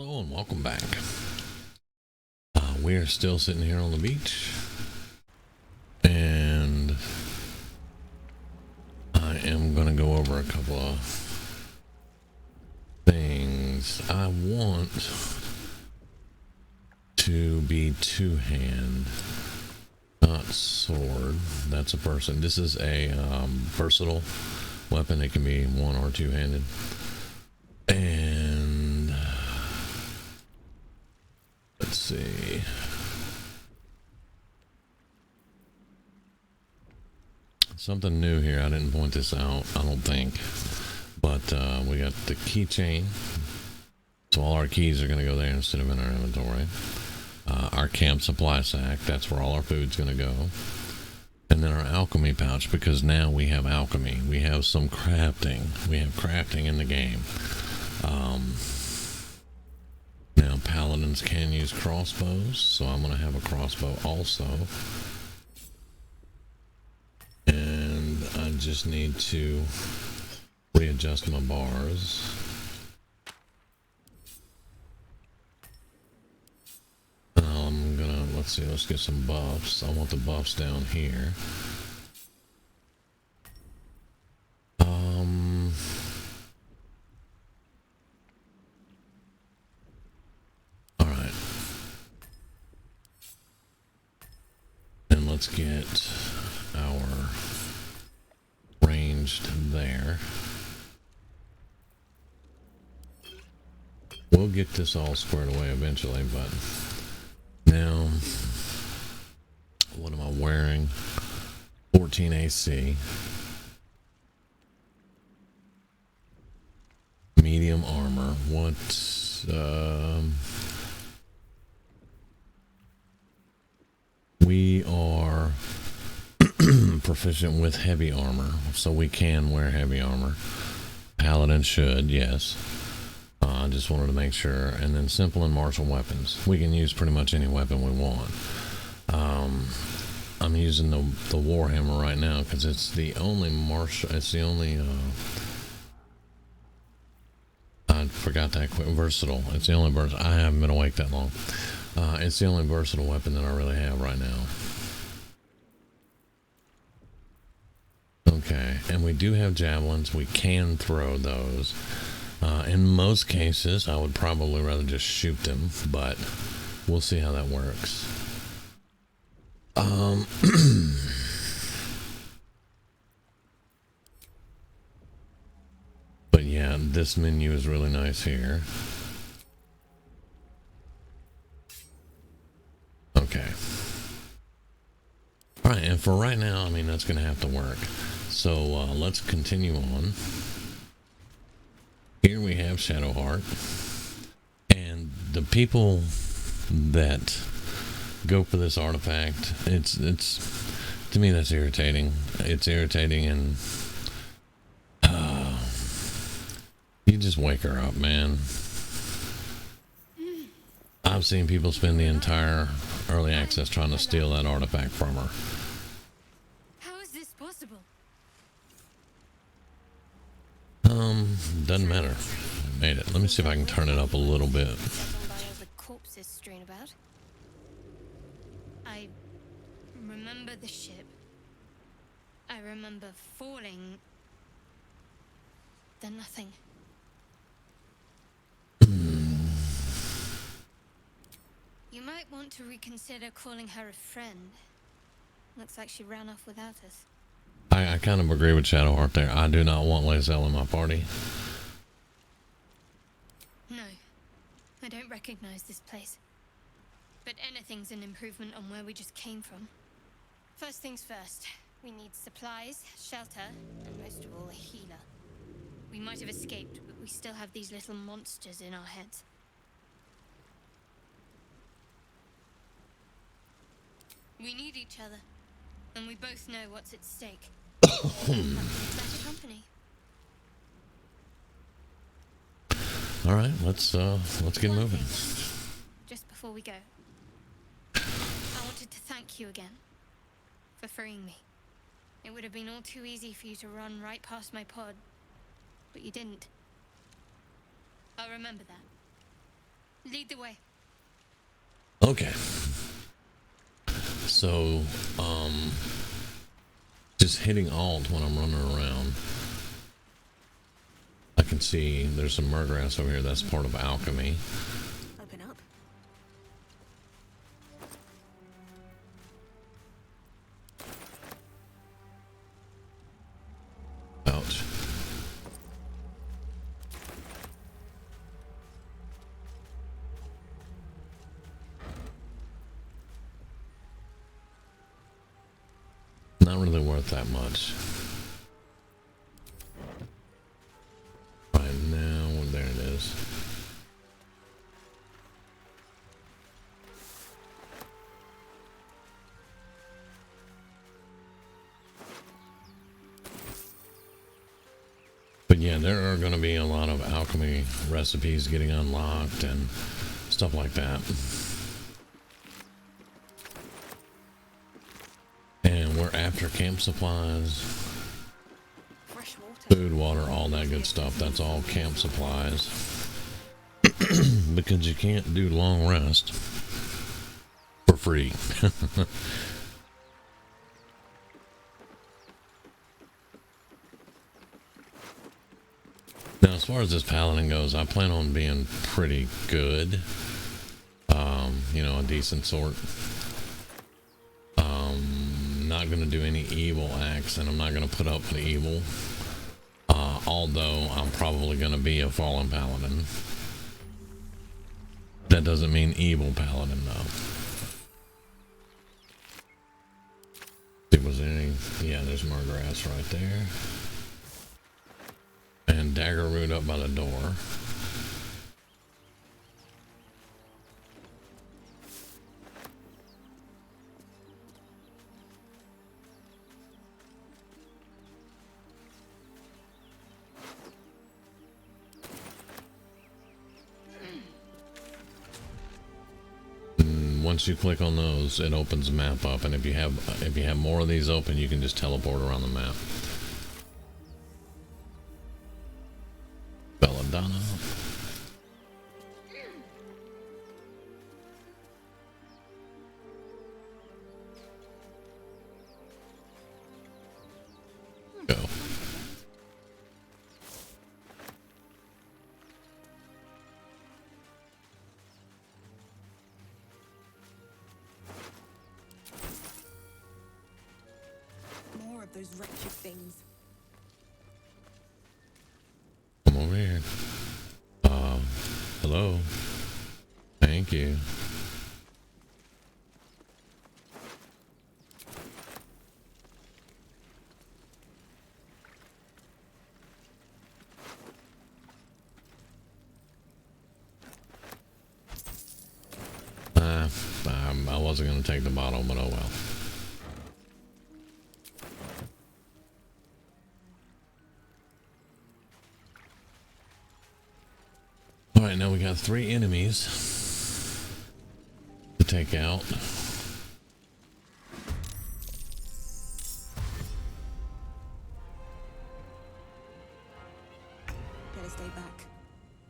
Hello and welcome back. We are still sitting here on the beach, and I am going to go over a couple of things. I want to be two-hand, not sword. That's a person. This is a versatile weapon. It can be one or two-handed. And let's see. Something new here. I didn't point this out, I don't think. But we got the keychain. So all our keys are going to go there instead of in our inventory. Our camp supply sack. That's where all our food's going to go. And then our alchemy pouch, because now we have alchemy. We have some crafting. We have crafting in the game. Now paladins can use crossbows, so I'm going to have a crossbow also. And I just need to readjust my bars. I'm gonna, let's get some buffs. I want the buffs down here. Alright. And let's get our ranged there. We'll get this all squared away eventually, but now, what am I wearing? 14 AC. Medium armor. What, we are proficient with heavy armor, so we can wear heavy armor. Paladin should, yes. I just wanted to make sure. And then simple and martial weapons. We can use pretty much any weapon we want. I'm using the warhammer right now because it's the only martial. It's the only. I forgot that quick. Versatile. It's the only versatile. I haven't been awake that long. It's the only versatile weapon that I really have right now. Okay, and we do have javelins. We can throw those. In most cases, I would probably rather just shoot them, but we'll see how that works. But yeah, this menu is really nice here. Okay. Alright, and for right now, I mean, that's going to have to work. So let's continue on. Here we have Shadowheart, and the people that go for this artifact, it's to me that's irritating. It's irritating, and you just wake her up, man. I've seen people spend the entire early access trying to steal that artifact from her. How is this possible? Doesn't matter. I made it. Let me see if I can turn it up a little bit. By all the corpses strewn about. I remember the ship. I remember falling. Then nothing. You might want to reconsider calling her a friend. Looks like she ran off without us. I kind of agree with Shadowheart there. I do not want Lae'zel in my party. No, I don't recognize this place. But anything's an improvement on where we just came from. First things first, we need supplies, shelter, and most of all, a healer. We might have escaped, but we still have these little monsters in our heads. We need each other, and we both know what's at stake. Better company. All right, let's get moving. Just before we go, I wanted to thank you again for freeing me. It would have been all too easy for you to run right past my pod, but you didn't. I'll remember that. Lead the way. Okay. So, just hitting Alt when I'm running around, I can see there's some murgrass over here. That's part of alchemy. Open up. Ouch. Not really worth that much. Right now, there it is. But yeah, there are going to be a lot of alchemy recipes getting unlocked and stuff like that. And we're after camp supplies, Fresh water. food, water, all that good stuff. That's all camp supplies. Because you can't do long rest for free. Now, as far as this paladin goes, I plan on being pretty good. You know, a decent sort. Not going to do any evil acts, and I'm not going to put up with evil. Although I'm probably going to be a fallen paladin. That doesn't mean evil paladin, though. Was there any? Yeah, there's murgrass right there. And dagger root up by the door. Once you click on those, it opens the map up, and if you have more of these open, you can just teleport around the map. Belladonna. Go. More of those wretched things. Come over here. Hello. Thank you. I wasn't going to take the bottle, but oh well. Alright, now we got 3 enemies to take out. Better stay back.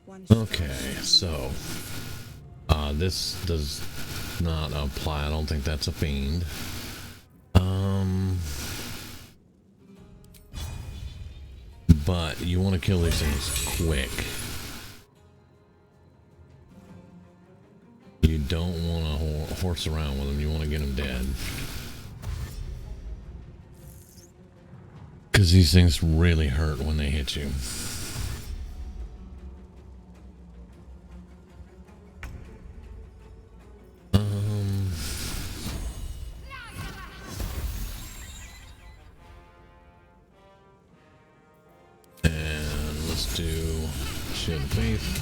One Okay, so this does not apply. I don't think that's a fiend. But you want to kill these things quick. You don't want to horse around with them. You want to get them dead. Because these things really hurt when they hit you. And let's do Shield of Faith.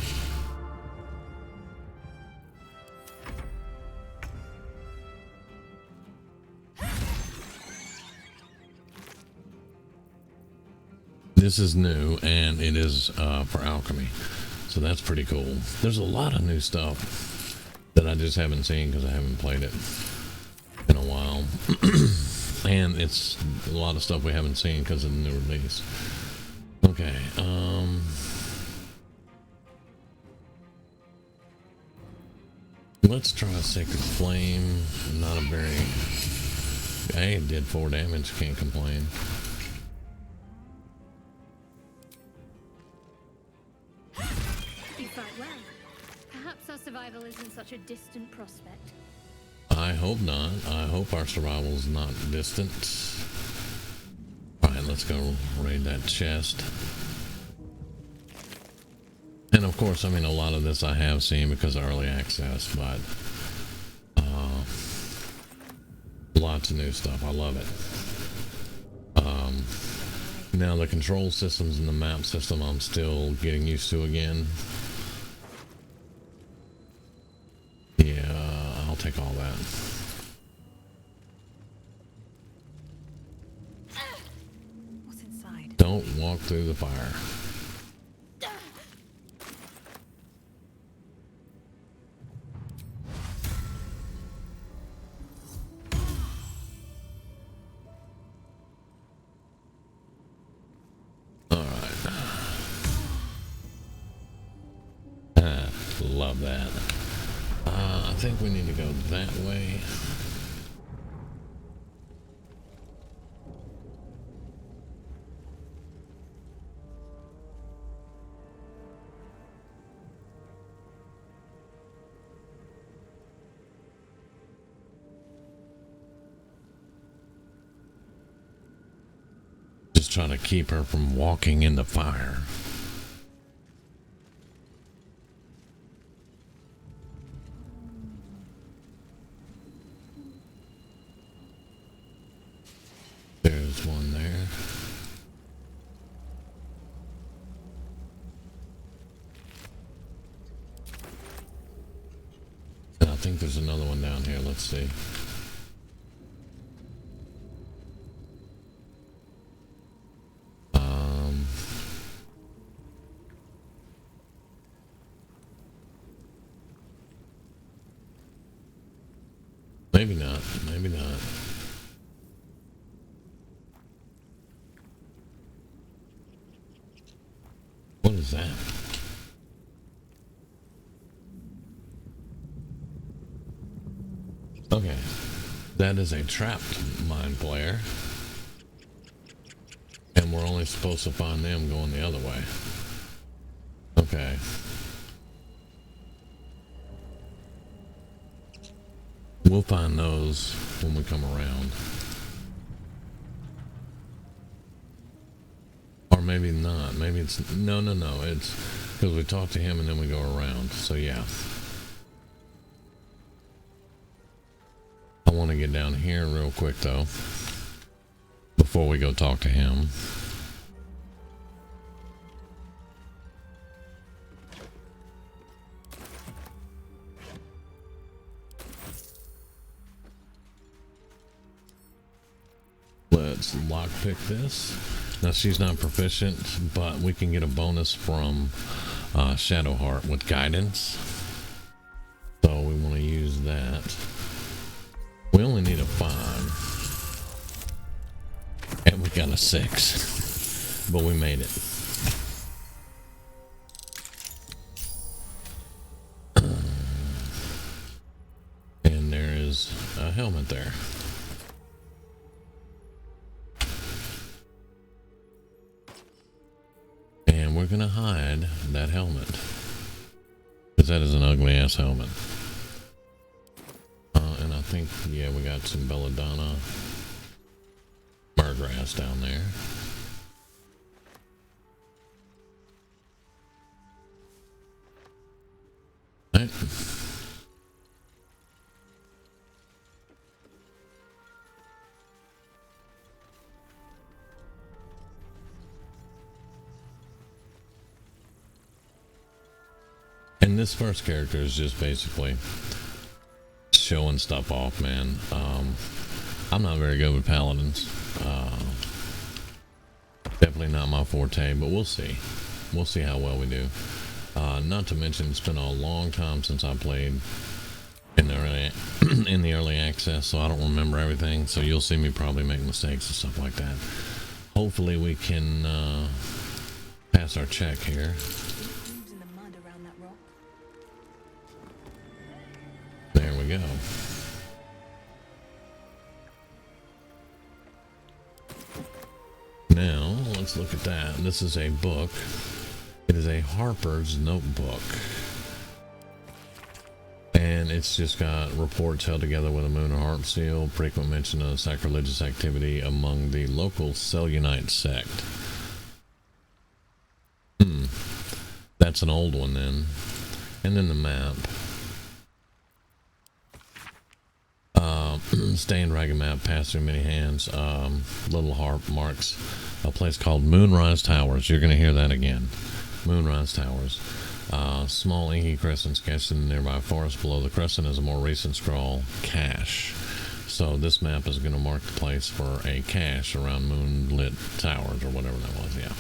This is new, and it is for alchemy, so that's pretty cool. There's a lot of new stuff that I just haven't seen because I haven't played it in a while. And it's a lot of stuff we haven't seen because of the new release. Okay, Let's try a Sacred Flame. Not a very... Hey, it did 4 damage. Can't complain. You fight well. Perhaps our survival isn't such a distant prospect. I hope not. I hope our survival is not distant. Alright, let's go raid that chest. And of course, I mean, a lot of this I have seen because of early access, but lots of new stuff. I love it. Now the control systems and the map system I'm still getting used to again. Yeah, I'll take all that. What's inside? Don't walk through the fire. Love that. I think we need to go that way. Just trying to keep her from walking in the fire. There's one there. And I think there's another one down here. Let's see. Maybe not. Maybe not. What is that? Okay. That is a trapped mind player. And we're only supposed to find them going the other way. Okay. We'll find those when we come around. Or maybe not. Maybe it's... No. It's because we talk to him and then we go around. So yeah. I want to get down here real quick though. Before we go talk to him. Let's lockpick this. Now she's not proficient, but we can get a bonus from Shadowheart with guidance. So we want to use that. We only need a 5. And we got a 6. But we made it. And there is a helmet there. And we're gonna hide that helmet. Because that is an ugly ass helmet. And I think, yeah, we got some belladonna murgrass down there. Right. And this first character is just basically showing stuff off, man. I'm not very good with paladins. Definitely not my forte, but we'll see. We'll see how well we do. Not to mention, it's been a long time since I played in the early access, so I don't remember everything. So you'll see me probably make mistakes and stuff like that. Hopefully we can pass our check here. There we go. Now, let's look at that. This is a book. It is a Harper's Notebook. And it's just got reports held together with a moon or harp seal, frequent mention of sacrilegious activity among the local Selunite sect. That's an old one then. And then the map. Stained ragged map passed through many hands. Little harp marks a place called Moonrise Towers. You're going to hear that again. Moonrise Towers. Small inky crescent sketched in the nearby forest. Below the crescent is a more recent scrawl, cache. So this map is going to mark the place for a cache around Moonlit Towers, or whatever that was. Yeah.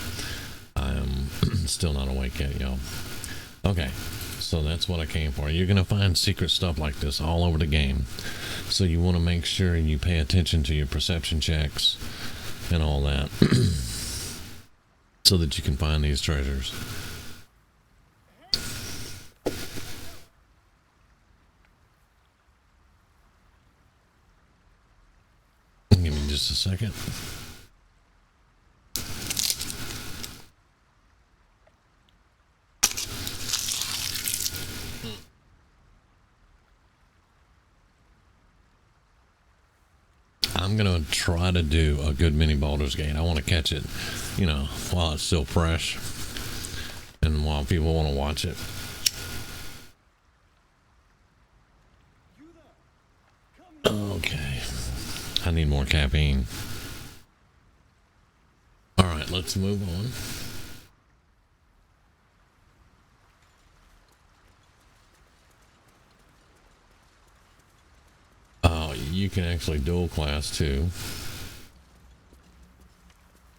I'm still not awake yet, y'all. Okay, so that's what I came for. You're going to find secret stuff like this all over the game. So you want to make sure you pay attention to your perception checks and all that so that you can find these treasures. Give me just a second. I'm gonna try to do a good mini Baldur's Gate. I want to catch it, you know, while it's still fresh and while people want to watch it. Okay, I need more caffeine. All right, let's move on. You can actually dual class too,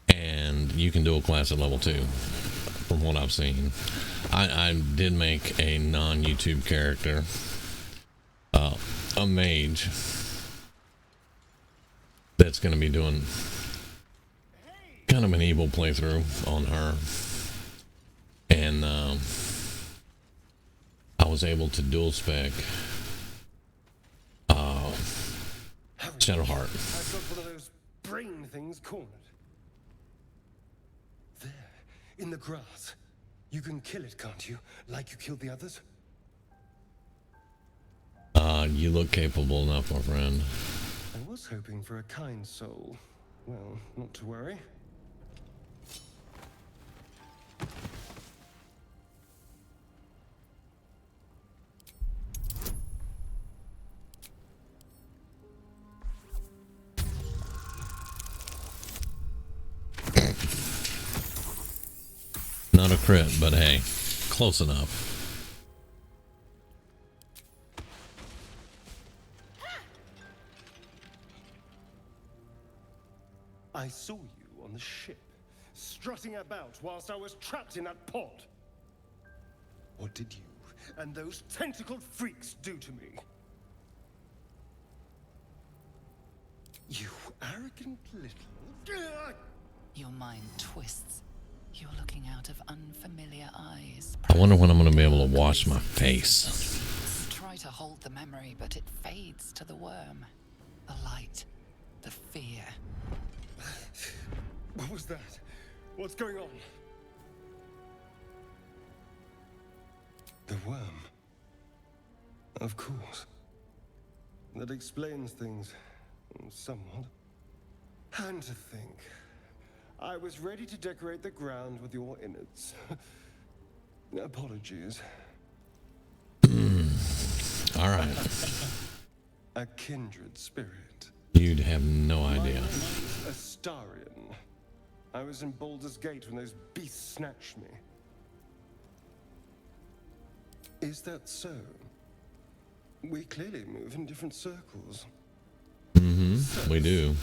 and you can dual class at level 2 from what I've seen. I did make a non-YouTube character, a mage, that's going to be doing kind of an evil playthrough on her, and I was able to dual spec Shadowheart. I've got one of those brain things cornered. There, in the grass. You can kill it, can't you? Like you killed the others? You look capable enough, my friend. I was hoping for a kind soul. Well, not to worry. Not a crit, but hey, close enough. I saw you on the ship, strutting about whilst I was trapped in that pod. What did you and those tentacled freaks do to me? You arrogant little... Your mind twists. You're looking out of unfamiliar eyes. I wonder when I'm going to be able to wash my face. Try to hold the memory, but it fades to the worm. The light. The fear. What was that? What's going on? The worm. Of course. That explains things somewhat. And to think, I was ready to decorate the ground with your innards. Apologies. All right. A kindred spirit. You'd have no My idea. name is Astarion. I was in Baldur's Gate when those beasts snatched me. Is that so? We clearly move in different circles. Mm-hmm. We do.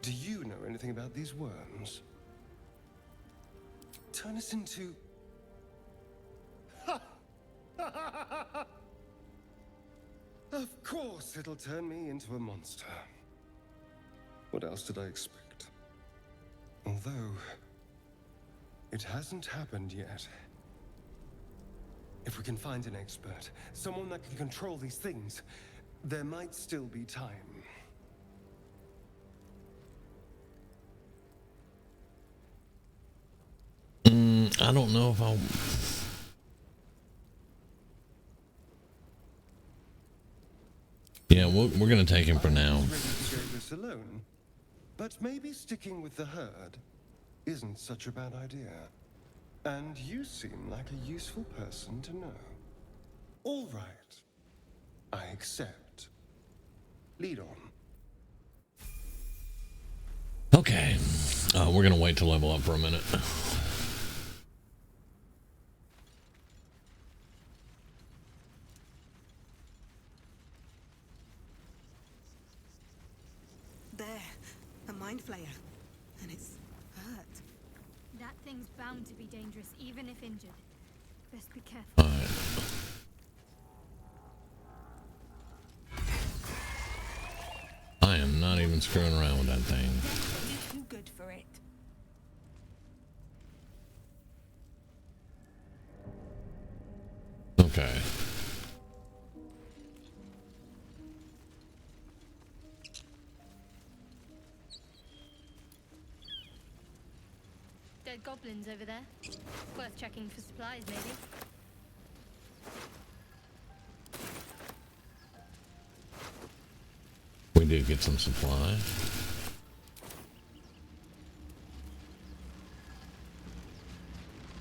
Do you know anything about these worms? Turn us into... Of course it'll turn me into a monster. What else did I expect? Although... it hasn't happened yet. If we can find an expert, someone that can control these things, there might still be time. I don't know if I'll... Yeah, we're gonna take him for now. Ready to go this alone, but maybe sticking with the herd isn't such a bad idea. And you seem like a useful person to know. All right, I accept. Lead on. Okay, we're gonna wait to level up for a minute. There, a mind flayer, and it's hurt. That thing's bound to be dangerous, even if injured. Best be careful. Alright. I am not even screwing around with that thing. You're too good for it. Okay. Dead goblins over there. Worth checking for supplies, maybe. We did get some supply.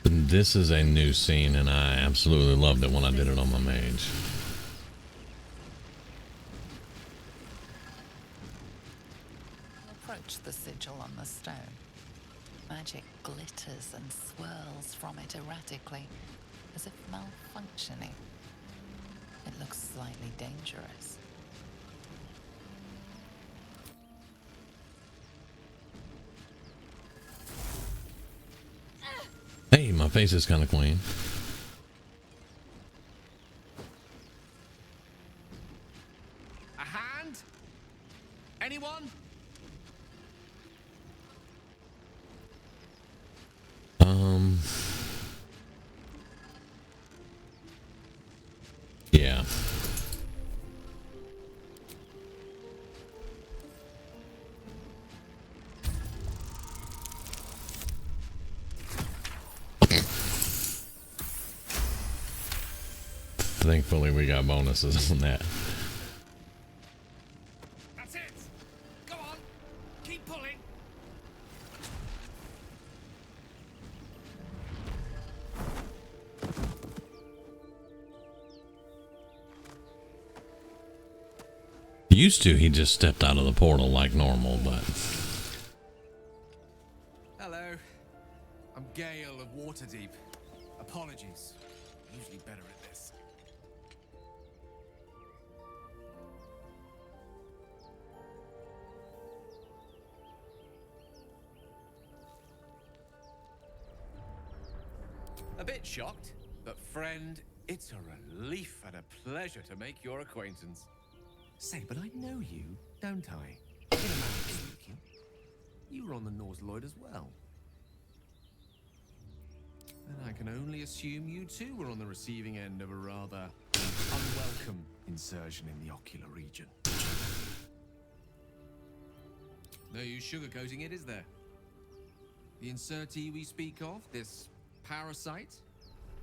This is a new scene, and I absolutely loved it when I did it on my mage. Approach the sigil on the stone. Magic glitters and swirls from it erratically, as if malfunctioning. It looks slightly dangerous. Hey, my face is kind of clean. A hand? Anyone? Yeah. Thankfully, we got bonuses on that. That's it! Go on! Keep pulling! Used to, he just stepped out of the portal like normal, but... Hello. I'm Gale of Waterdeep. Apologies. Usually better at this. A bit shocked, but friend, it's a relief and a pleasure to make your acquaintance. Say, but I know you, don't I? In a manner of speaking. You were on the Norse Lloyd as well. And I can only assume you too were on the receiving end of a rather unwelcome insertion in the ocular region. No use sugarcoating it, is there? The insertee we speak of, this parasite,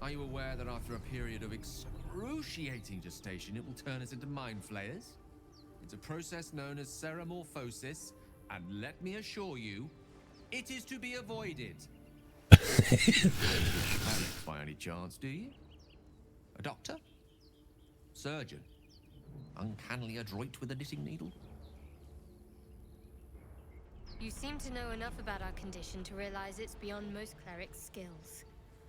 are you aware that after a period of excruciating gestation, it will turn us into mind flayers? It's a process known as ceramorphosis, and let me assure you, it is to be avoided. By any chance, do you? A doctor? Surgeon? Uncannily adroit with a knitting needle? You seem to know enough about our condition to realize it's beyond most clerics' skills.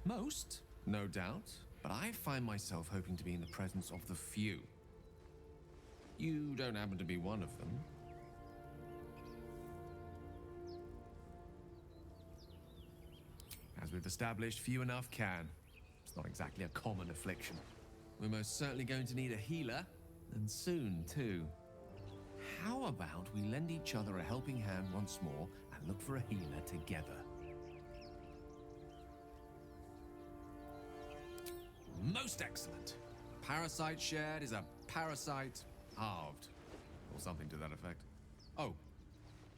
Most, no doubt, but I find myself hoping to be in the presence of the few. You don't happen to be one of them. As we've established, few enough can. It's not exactly a common affliction. We're most certainly going to need a healer, and soon too. How about we lend each other a helping hand once more and look for a healer together? Most excellent. Parasite shared is a parasite halved. Or something to that effect. Oh,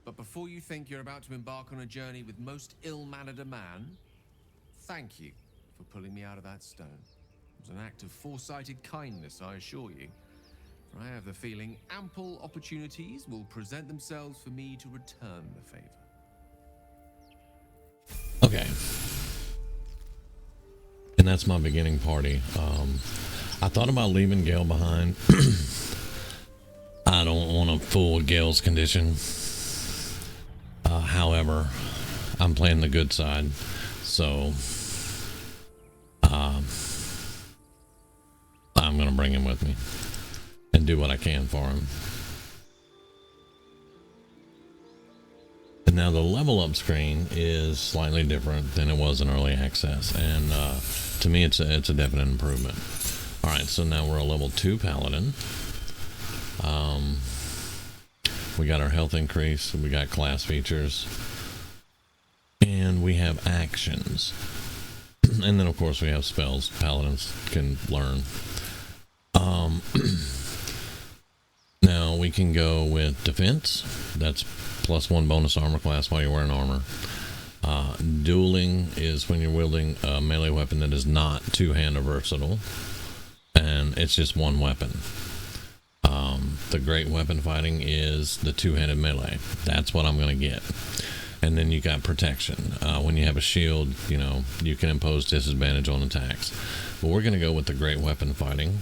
but before you think you're about to embark on a journey with most ill-mannered a man, thank you for pulling me out of that stone. It was an act of foresighted kindness, I assure you. For I have the feeling ample opportunities will present themselves for me to return the favor. Okay. And that's my beginning party. I thought about leaving Gale behind. I don't want to fool Gale's condition. However, I'm playing the good side. So, I'm going to bring him with me and do what I can for him. And now the level up screen is slightly different than it was in early access. And to me, it's a definite improvement. All right, so now we're a level 2 Paladin. We got our health increase, we got class features, and we have actions. And then, of course, we have spells Paladins can learn. Now, we can go with defense. That's +1 bonus armor class while you're wearing armor. Dueling is when you're wielding a melee weapon that is not two-hand or versatile. And it's just one weapon. The great weapon fighting is the two-handed melee. That's what I'm going to get. And then you got protection. When you have a shield, you know, you can impose disadvantage on attacks. But we're going to go with the great weapon fighting.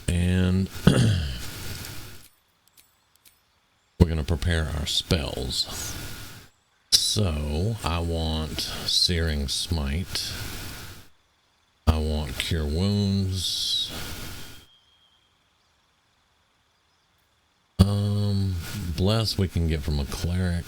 And we're going to prepare our spells. So I want Searing Smite. I want Cure Wounds. Bless we can get from a cleric.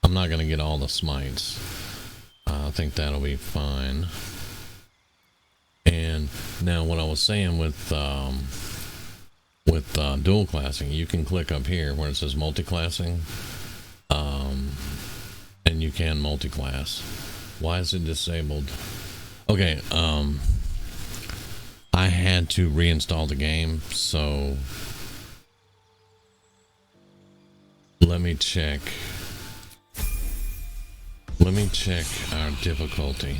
I'm not going to get all the smites. I think that'll be fine. And now what I was saying with dual classing, you can click up here where it says multi-classing, and you can multi-class. Why is it disabled? Okay, I had to reinstall the game, so let me check our difficulty.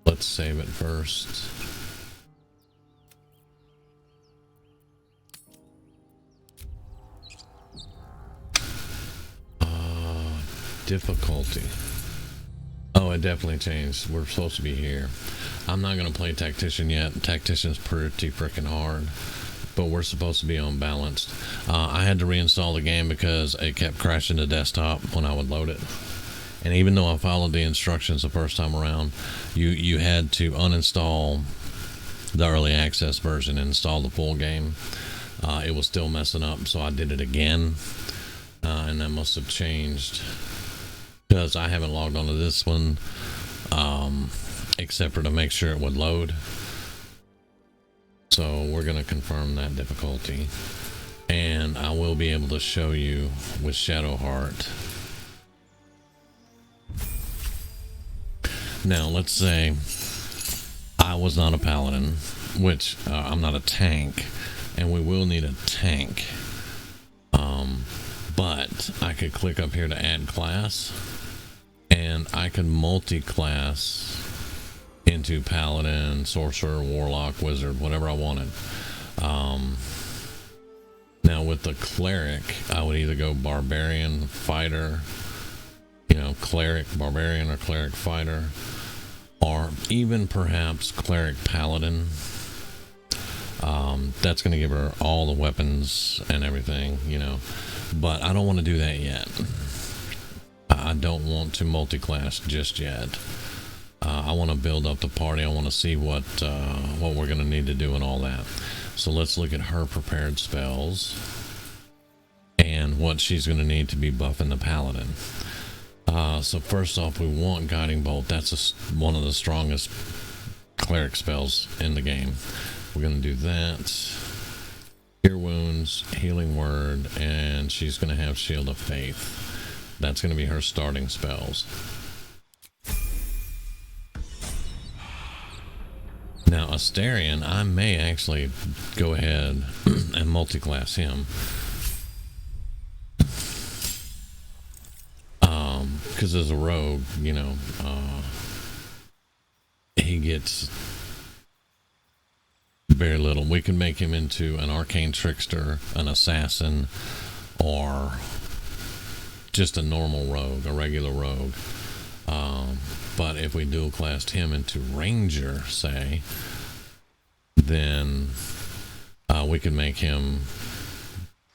Let's save it first. Difficulty. Oh, it definitely changed. We're supposed to be here. I'm not going to play Tactician yet. Tactician's pretty freaking hard. But we're supposed to be on balanced. I had to reinstall the game because it kept crashing the desktop when I would load it. And even though I followed the instructions the first time around, you had to uninstall the early access version and install the full game. It was still messing up, so I did it again. And that must have changed because I haven't logged onto this one except for to make sure it would load. So we're going to confirm that difficulty. And I will be able to show you with Shadowheart. Now, let's say I was not a paladin, which I'm not a tank, and we will need a tank. But I could click up here to add class, and I could multi-class into paladin, sorcerer, warlock, wizard, whatever I wanted. Now with the cleric, I would either go barbarian, fighter, cleric, barbarian, or cleric, fighter, or even perhaps cleric, paladin. That's going to give her all the weapons and everything, but I don't want to do that yet. I don't want to multi-class just yet. I want to build up the party. I want to see what we're going to need to do and all that. So let's look at her prepared spells. and what she's going to need to be buffing the Paladin. So first off, we want Guiding Bolt. That's one of the strongest cleric spells in the game. We're going to do that. Cure Wounds, Healing Word, and she's going to have Shield of Faith. That's going to be her starting spells. Now, Astarion, I may actually go ahead and multi-class him. Because as a rogue, you know, he gets very little. We can make him into an arcane trickster, an assassin, or just a normal rogue, a regular rogue. But if we dual classed him into ranger, say, then we can make him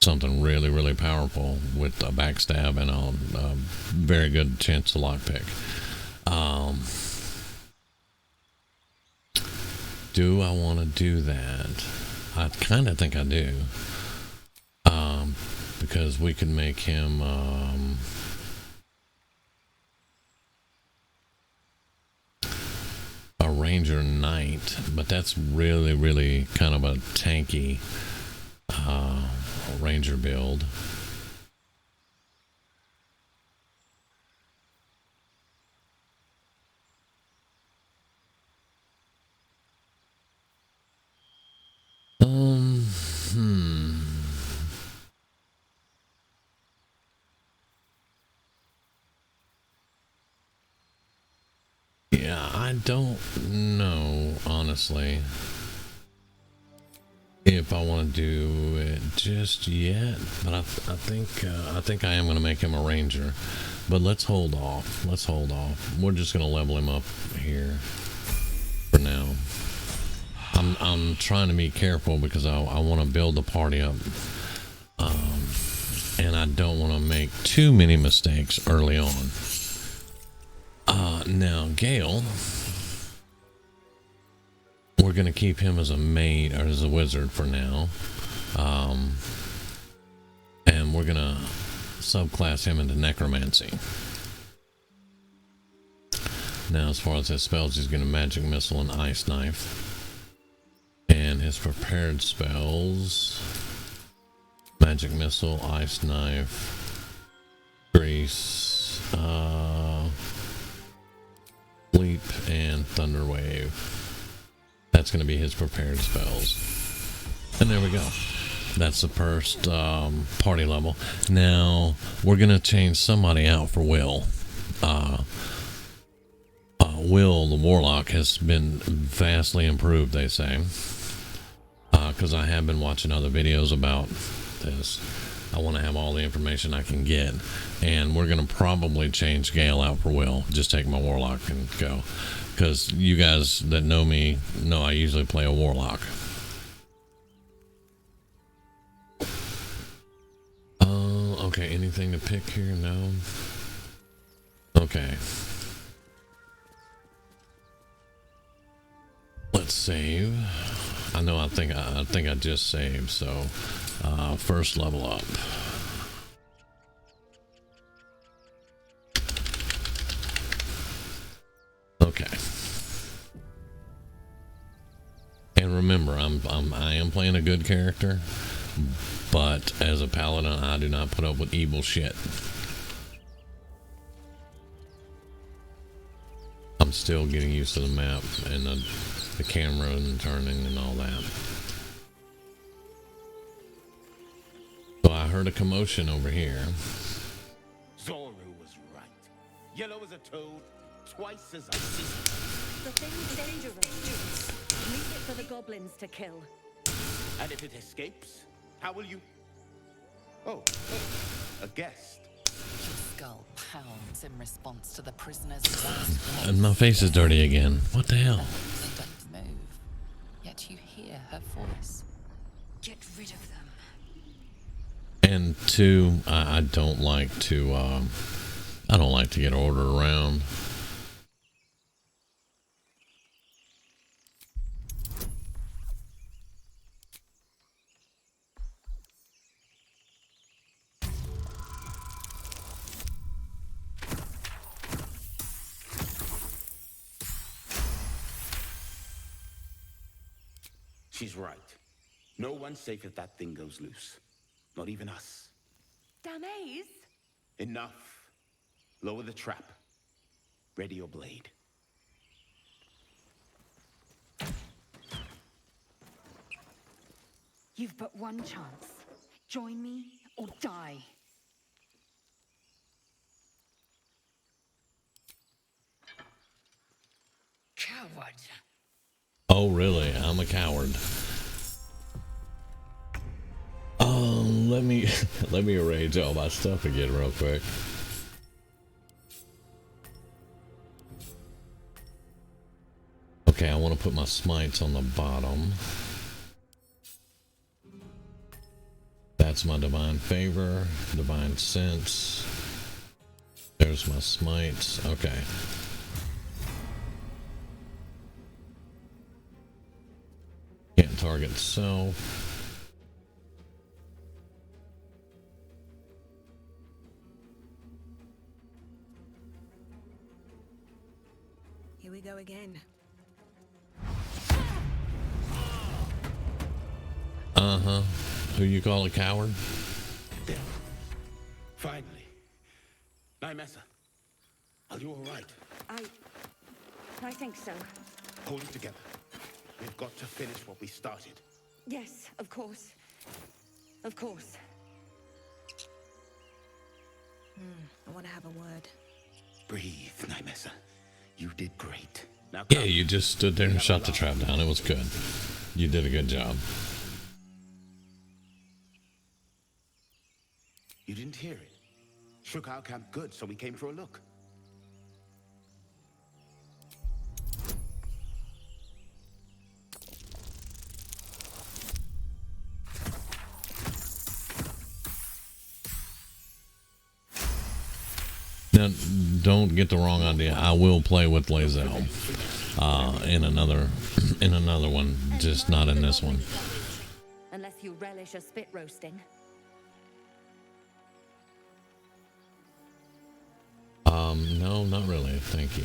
something really, really powerful with a backstab and a very good chance to lockpick. Do I want to do that? I kind of think I do. Because we can make him a ranger knight, but that's really, really kind of a tanky ranger build. Yeah, I don't know, honestly, if I want to do it just yet, but I think I am going to make him a ranger. But let's hold off. Let's hold off. We're just going to level him up here for now. I'm trying to be careful because I want to build the party up, and I don't want to make too many mistakes early on. Now Gale, we're going to keep him as a maid or as a wizard for now, and we're going to subclass him into necromancy. Now, as far as his spells, he's going to magic missile and ice knife, and his prepared spells: magic missile, ice knife, grease, leap, and thunder wave. That's going to be his prepared spells. And there we go. That's the first party level. Now we're going to change somebody out for Will. Will the Warlock has been vastly improved, they say, because I have been watching other videos about this. I want to have all the information I can get, and we're going to probably change Gale out for Will. Just take my Warlock and go, because you guys that know me know I usually play a Warlock. Okay, anything to pick here? No. Okay. Let's save. I think I just saved, so first level up. Okay. And remember, I am playing a good character, but as a paladin, I do not put up with evil shit. I'm still getting used to the map and the camera and turning and all that. So I heard a commotion over here. Zoru was right. Yellow as a toad, twice as icy. The thing's dangerous. Leave it for the goblins to kill. And if it escapes, how will you? Oh, a guest. Your skull pounds in response to the prisoner's last And my face is dirty again. What the hell? They don't move, yet you hear her voice. Get rid of them. And two, I don't like to get ordered around. She's right. No one's safe if that thing goes loose. Not even us. Damaze? Enough. Lower the trap. Ready your blade. You've but one chance. Join me or die. Coward. Oh, really? I'm a coward. Let me let me arrange all my stuff again real quick. Okay, I want to put my smites on the bottom. That's my divine favor, divine sense. There's my smites. Okay. Can't target self. Here we go again. Uh-huh. Who you call a coward? There. Finally. Lae'zel, are you all right? I think so. Hold it together. We've got to finish what we started. Yes, of course. Of course. I want to have a word. Breathe, Lae'zel. You did great. Now Yeah, come. you just stood there and shot the trap down. It was good. You did a good job. You didn't hear it. Shook our camp good, so we came for a look. Now, don't get the wrong idea. I will play with Lae'zel in another one, just not in this one. Unless you relish a spit roasting. No, not really. Thank you.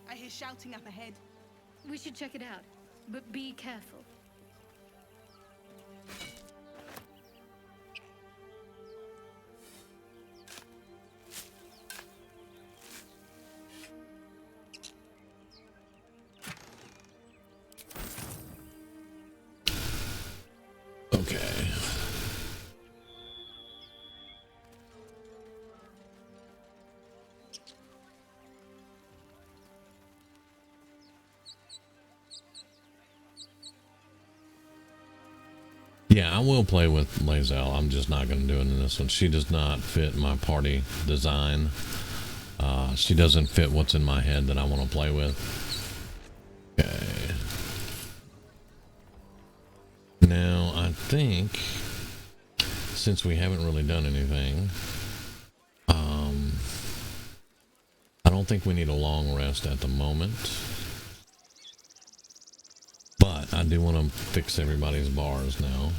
I hear shouting up ahead. We should check it out, but be careful. Okay. Yeah, I will play with Lae'zel. I'm just not going to do it in this one. She does not fit my party design. She doesn't fit what's in my head that I want to play with. Okay. Now, I think, since we haven't really done anything, I don't think we need a long rest at the moment. But I do want to fix everybody's bars now.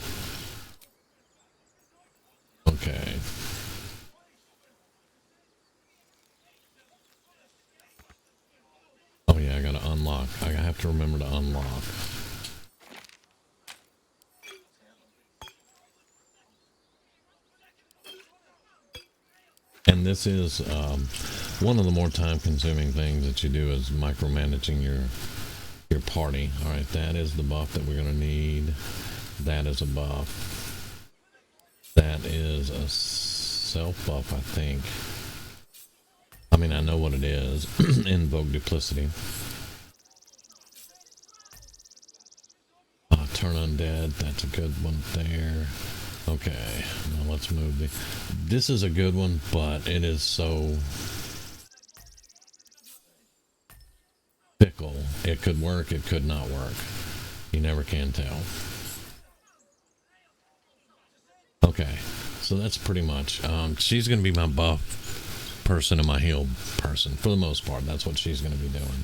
Okay. Oh yeah, I gotta unlock. I have to remember to unlock. And this is one of the more time-consuming things that you do is micromanaging your party. All right, that is the buff that we're gonna need. That is a buff. That is a self buff, I think. I mean, I know what it is. Invoke duplicity. Turn undead. That's a good one there. Okay, now let's move the. This is a good one, but it is so fickle. It could work, it could not work. You never can tell. Okay, so that's pretty much. She's going to be my buff person and my heal person for the most part. That's what she's going to be doing.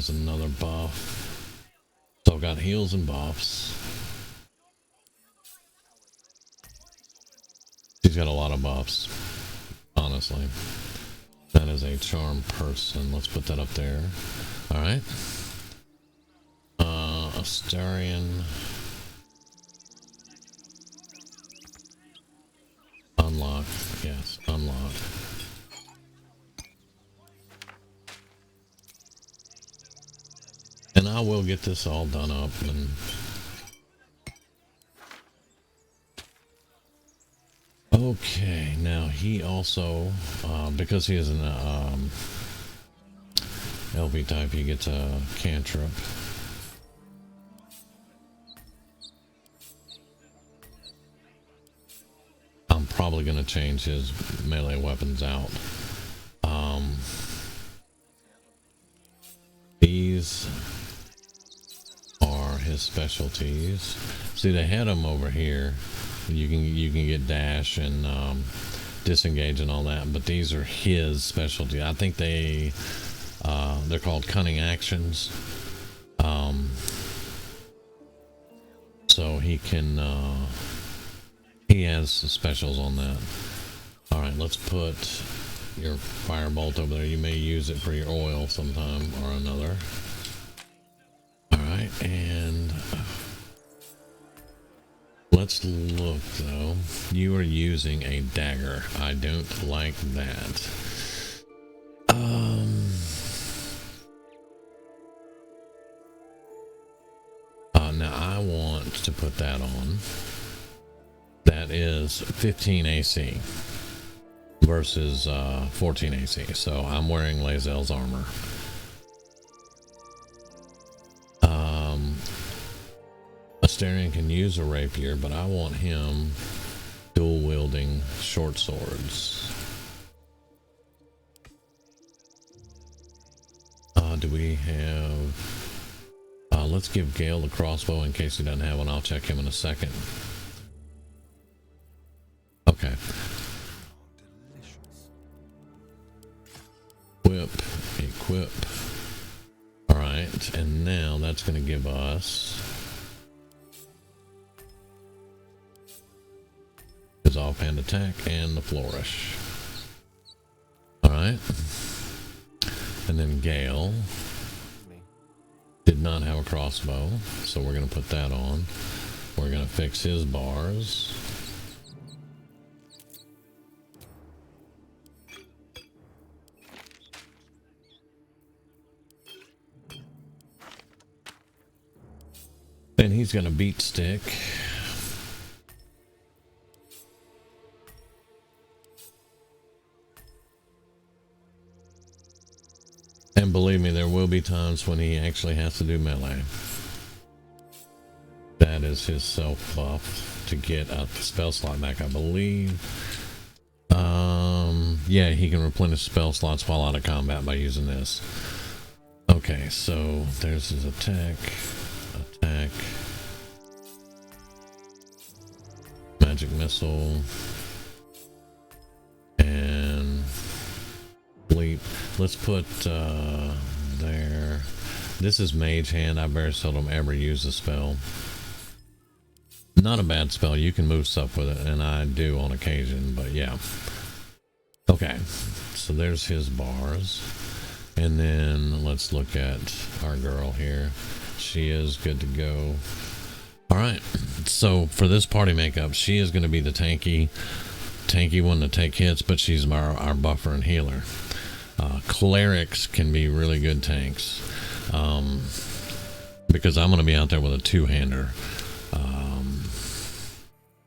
there's another buff. So I've got heals and buffs. She's got a lot of buffs, honestly. That is a charm person. Let's put that up there. Alright. Astarian. Unlock. Yes, unlock. And I will get this all done up and okay, now he also because he is an LV type, he gets a cantrip. I'm probably gonna change his melee weapons out. These are his specialties. See, they had them over here. You can get dash and disengage and all that, but these are his specialty. I think they're called cunning actions. So he can he has specials on that. All right, let's put your firebolt over there. You may use it for your oil sometime or another. All right, and let's look though. You are using a dagger. I don't like that. Now I want to put that on. That is 15 AC versus 14 AC. So I'm wearing Lae'zel's armor. Astarian can use a rapier, but I want him dual wielding short swords. Do we have let's give Gale the crossbow in case he doesn't have one. I'll check him in a second. Okay. Equip. All right, and now that's going to give us his offhand attack and the flourish. All right, and then Gale did not have a crossbow, so we're going to put that on. We're going to fix his bars. And he's going to beat stick. And believe me, there will be times when he actually has to do melee. That is his self buff to get a spell slot back, I believe. Yeah, he can replenish spell slots while out of combat by using this. Okay, so there's his attack. Magic missile. And leap. Let's put there. This is Mage Hand. I very seldom ever use a spell. Not a bad spell. You can move stuff with it, and I do on occasion, but yeah. Okay, so there's his bars. And then let's look at our girl here. She is good to go. Alright, so for this party makeup, she is going to be the tanky one to take hits, but she's our buffer and healer. Clerics can be really good tanks, because I'm going to be out there with a two-hander.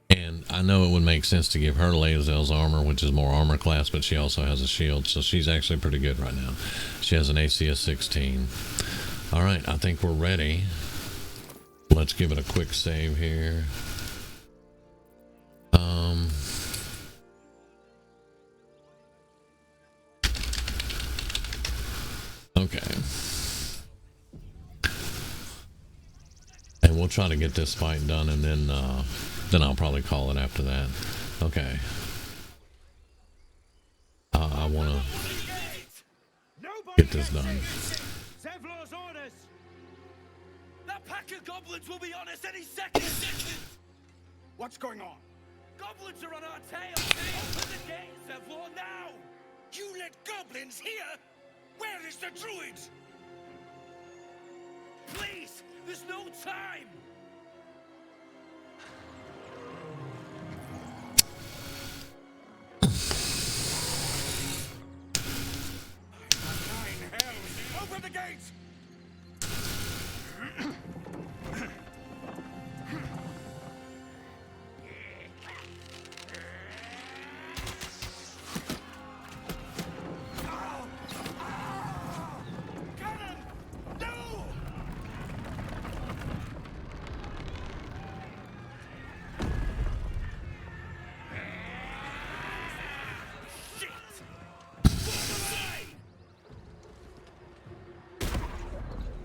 And I know it would make sense to give her Lae'zel's armor, which is more armor class, but she also has a shield, so she's actually pretty good right now. She has an AC of 16. Alright, I think we're ready. Let's give it a quick save here. Okay. And we'll try to get this fight done, and then I'll probably call it after that. Okay. I want to get this done. That pack of goblins will be on us any second! What's going on? Goblins are on our tail! Open the gates, Zevlor, now! You let goblins here? Where is the druid? Please! There's no time! Nine hells! Open the gates!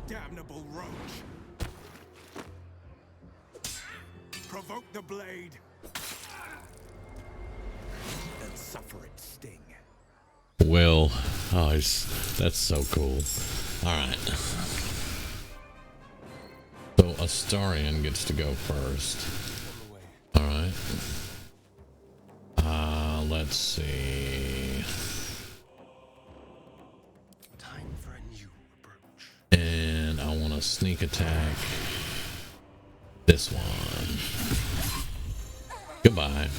Damnable roach! Provoke the blade and suffer its sting. Will. Oh, that's so cool. Alright. So Astarion gets to go first. Alright. Let's see. Time for a new approach. And I want to sneak attack this one. Goodbye.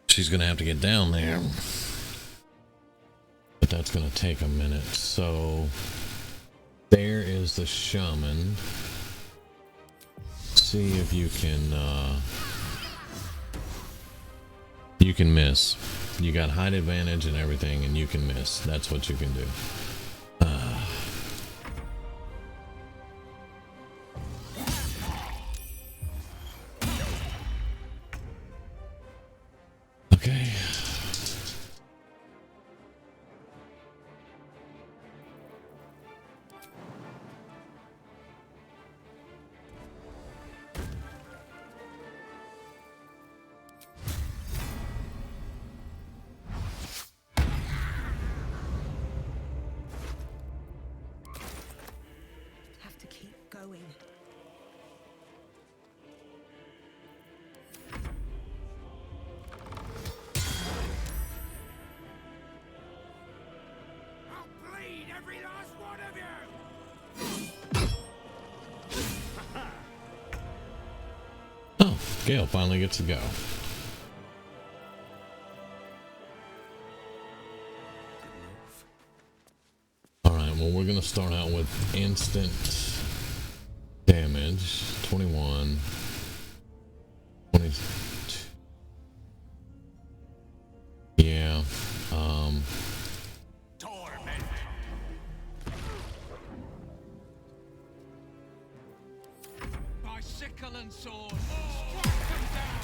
She's gonna have to get down there, but that's gonna take a minute. So there is the shaman. See if you can miss. You got height advantage and everything, and you can miss. That's what you can do. Okay. Have to keep going. Every last one of you! Oh, Gale finally gets to go. Alright, well, we're going to start out with instant damage. 21. 22. Yeah. Torment! By sickle and sword, strike them down!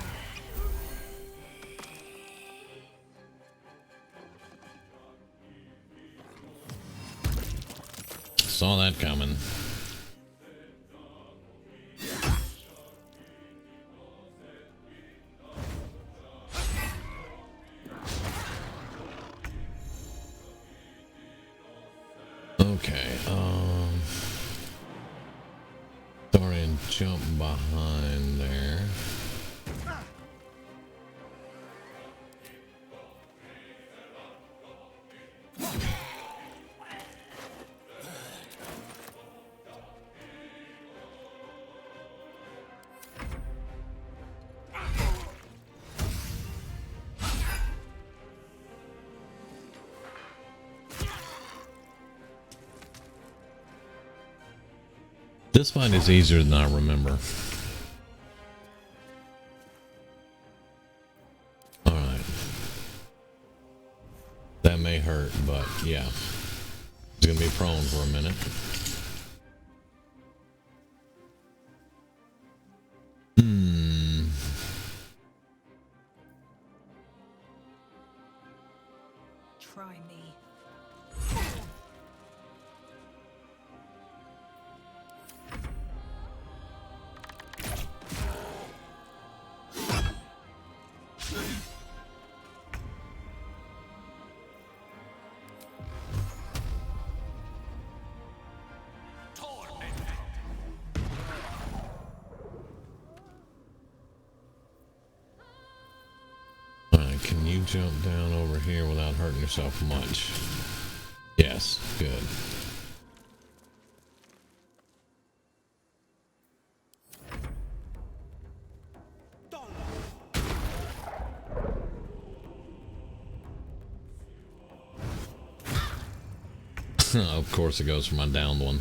Saw that coming. Okay, sorry, and jump behind there. This fight is easier than I remember. may hurt, but yeah. He's gonna be prone for a minute. Try me. Alright, can you jump down over here without hurting yourself much? Yes, good. Of course it goes for my downed one.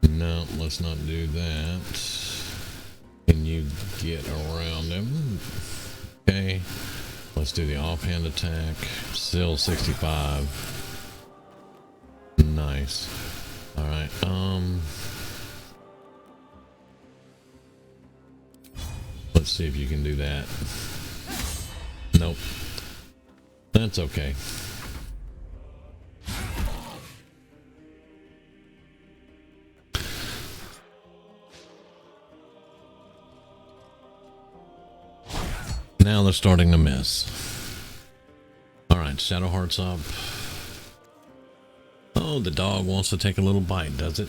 No, let's not do that. Can you get around him? Okay. Let's do the offhand attack. Still 65. Nice. Alright, let's see if you can do that. Nope. That's okay. Now they're starting to miss. Alright, Shadowheart's up. Oh, the dog wants to take a little bite, does it?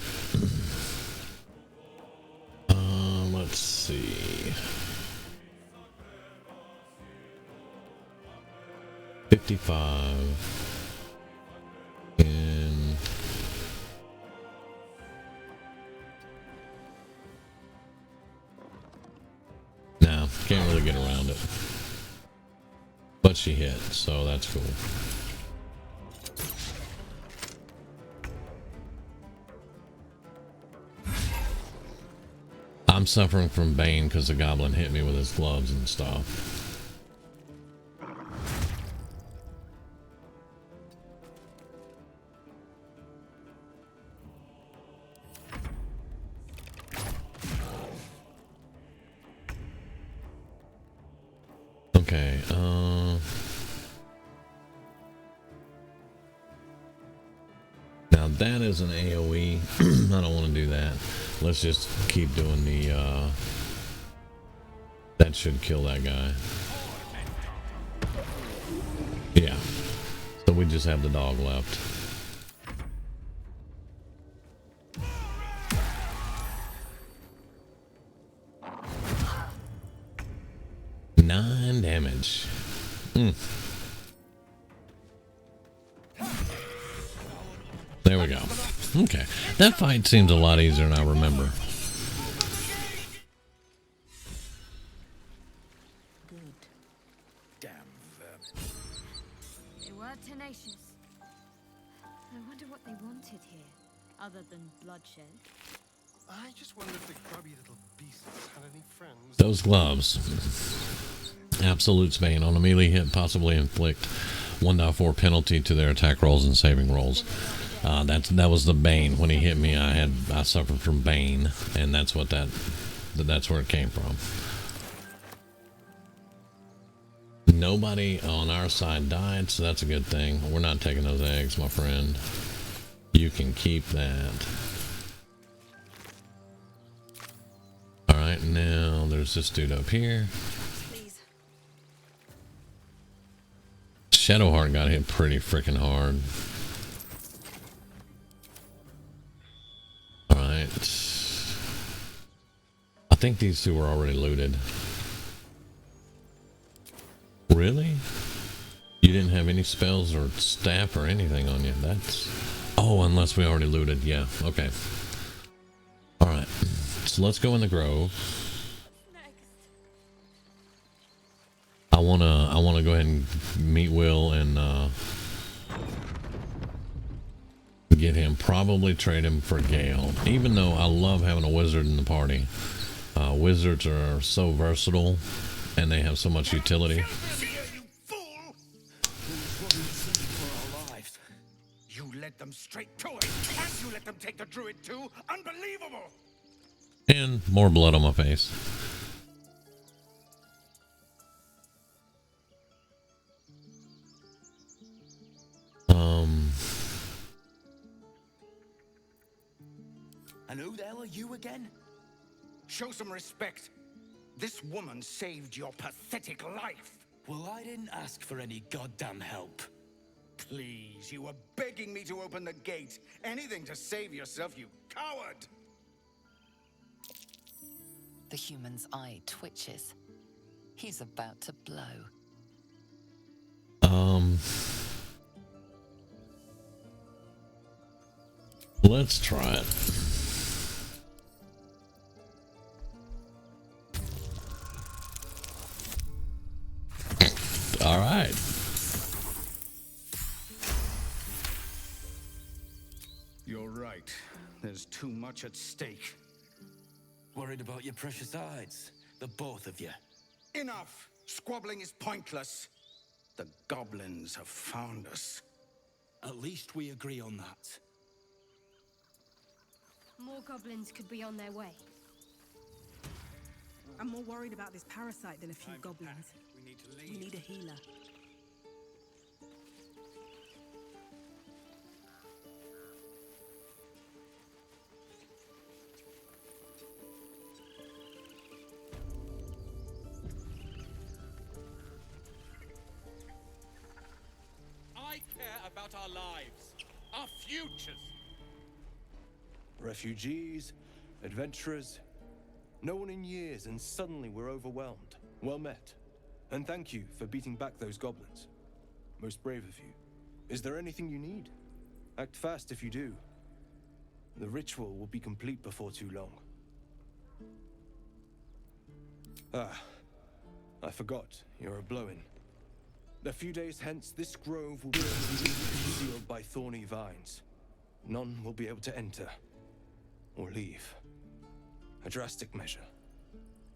Let's see. 55. And no, can't really get around it. But she hit, so that's cool. I'm suffering from Bane because the goblin hit me with his gloves and stuff. Okay, now that is an AoE. I don't want to do that. Let's just keep doing the, that should kill that guy. Yeah. So we just have the dog left. Nine damage. There we go. Okay. That fight seems a lot easier than I remember. Good. Damn vermin. They were tenacious. I wonder what they wanted here, other than bloodshed. I just wonder if the grubby little beasts had any friends. Those gloves. Absolute Bane. On a melee hit, possibly inflict 1.4 penalty to their attack rolls and saving rolls. That was the Bane. When he hit me, I suffered from Bane, and that's what that's where it came from. Nobody on our side died, so that's a good thing. We're not taking those eggs, my friend. You can keep that. Alright, now there's this dude up here. Please. Shadowheart got hit pretty freaking hard. Alright. I think these two were already looted. Really? You didn't have any spells or staff or anything on you. That's... Oh, unless we already looted. Yeah, okay. Alright. So let's go in the grove. I wanna go ahead and meet Will and get him. Probably trade him for Gale. Even though I love having a wizard in the party. Wizards are so versatile, and they have so much utility. Here, you fool! For our lives. You led them straight to it, and you let them take the druid too. Unbelievable! And more blood on my face. And who the hell are you again? Show some respect. This woman saved your pathetic life. Well, I didn't ask for any goddamn help. Please, you were begging me to open the gate. Anything to save yourself, you coward! The human's eye twitches. He's about to blow. Let's try it. All right. You're right. There's too much at stake. Worried about your precious hides, the both of you. Enough! Squabbling is pointless. The goblins have found us. At least we agree on that. More goblins could be on their way. I'm more worried about this parasite than a few goblins. We need a healer. I care about our lives, our futures. Refugees, adventurers, no one in years, and suddenly we're overwhelmed. Well met. And thank you for beating back those goblins. Most brave of you. Is there anything you need? Act fast if you do. The ritual will be complete before too long. Ah, I forgot, you're a blow-in. A few days hence, this grove will be sealed by thorny vines. None will be able to enter or leave. A drastic measure.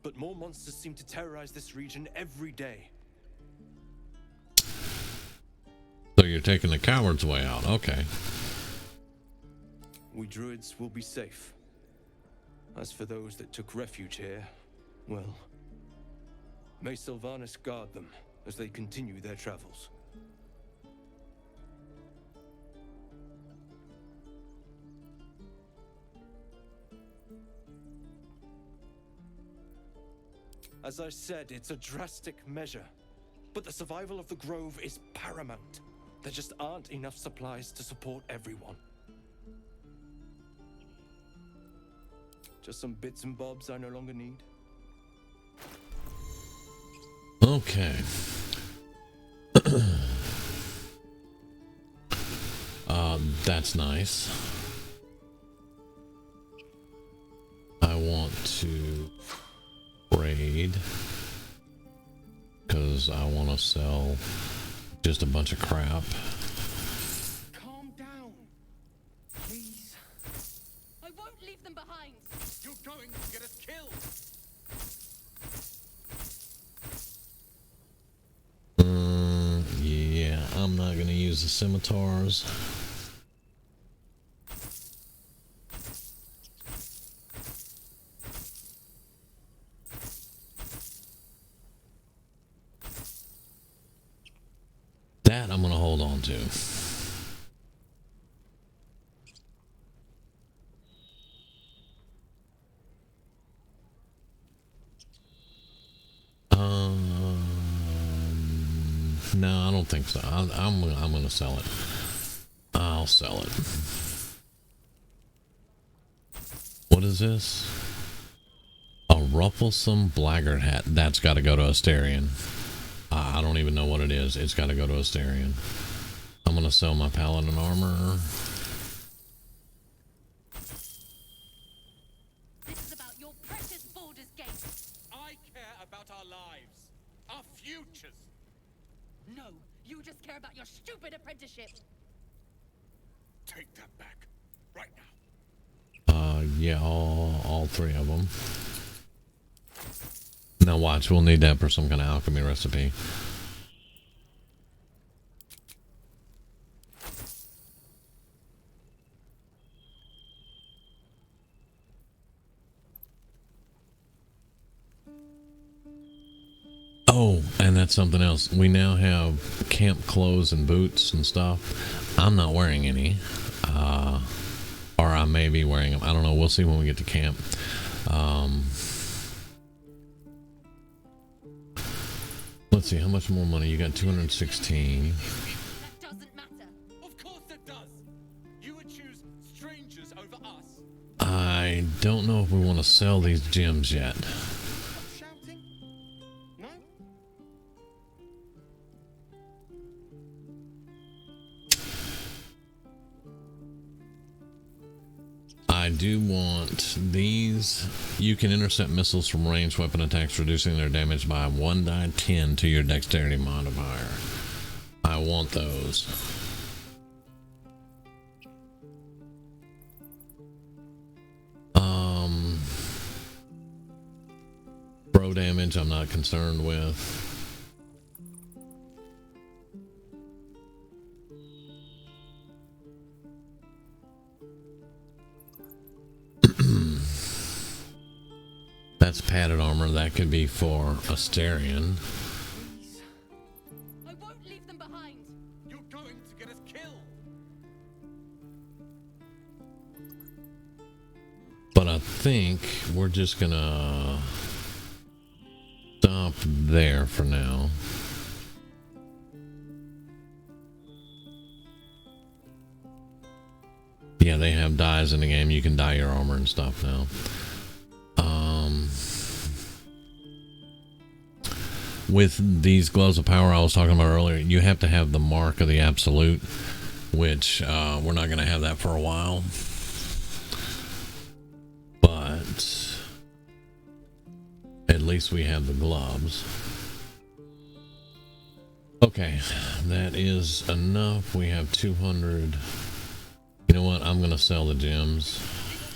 But more monsters seem to terrorize this region every day. So you're taking the coward's way out. Okay. We druids will be safe. As for those that took refuge here, well, may Sylvanas guard them as they continue their travels. As I said, it's a drastic measure, but the survival of the grove is paramount. There just aren't enough supplies to support everyone. Just some bits and bobs I no longer need. Okay. That's nice. I want to trade because I want to sell just a bunch of crap. Calm down, please. I won't leave them behind. You're going to get us killed. Yeah, I'm not gonna use the scimitars. That I'm gonna hold on to. No, I don't think so. I'm gonna sell it. I'll sell it. What is this? A rufflesome blackguard hat. That's got to go to Asterion. I don't even know what it is. It's got to go to Asterion. I'm gonna sell my Paladin armor. This is about your precious Baldur's Gate. I care about our lives, our futures. No, you just care about your stupid apprenticeship. Take that back, right now. Yeah, all three of them. Now watch, we'll need that for some kind of alchemy recipe. Oh, and that's something else. We now have camp clothes and boots and stuff. I'm not wearing any. Or I may be wearing them. I don't know. We'll see when we get to camp. Let's see. How much more money? You got 216. That doesn't matter. Of course it does. You would choose strangers over us. I don't know if we want to sell these gems yet. Shouting? No? I do want these. You can intercept missiles from ranged weapon attacks, reducing their damage by 1 die 10 to your dexterity modifier. I want those. Bro damage I'm not concerned with. That's padded armor. That could be for Asterion. I won't leave them behind. You're going to get us killed. But I think we're just gonna stop there for now. Yeah, they have dyes in the game. You can dye your armor and stuff now. With these gloves of power I was talking about earlier, you have to have the mark of the absolute, which we're not going to have that for a while. But at least we have the gloves. Okay, that is enough. We have 200. You know what? I'm going to sell the gems.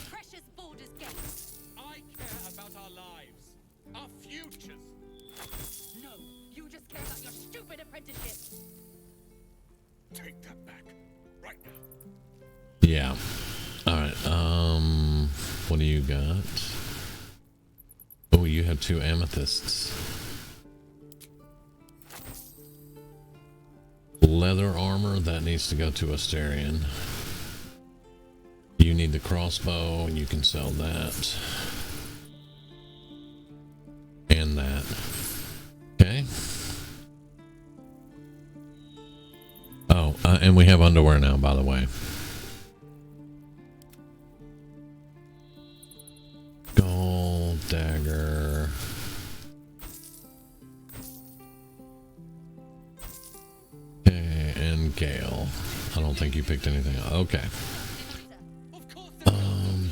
Precious Baldur's Gate. I care about our lives, our futures. No, you just care about your stupid apprenticeship. Take that back, right now. Yeah. Alright, what do you got? Oh, you have 2 amethysts. Leather armor, that needs to go to Asterion. You need the crossbow, you can sell that. And that. Okay. Oh, and we have underwear now, by the way. Gold dagger. Okay, and Gale. I don't think you picked anything up. Okay.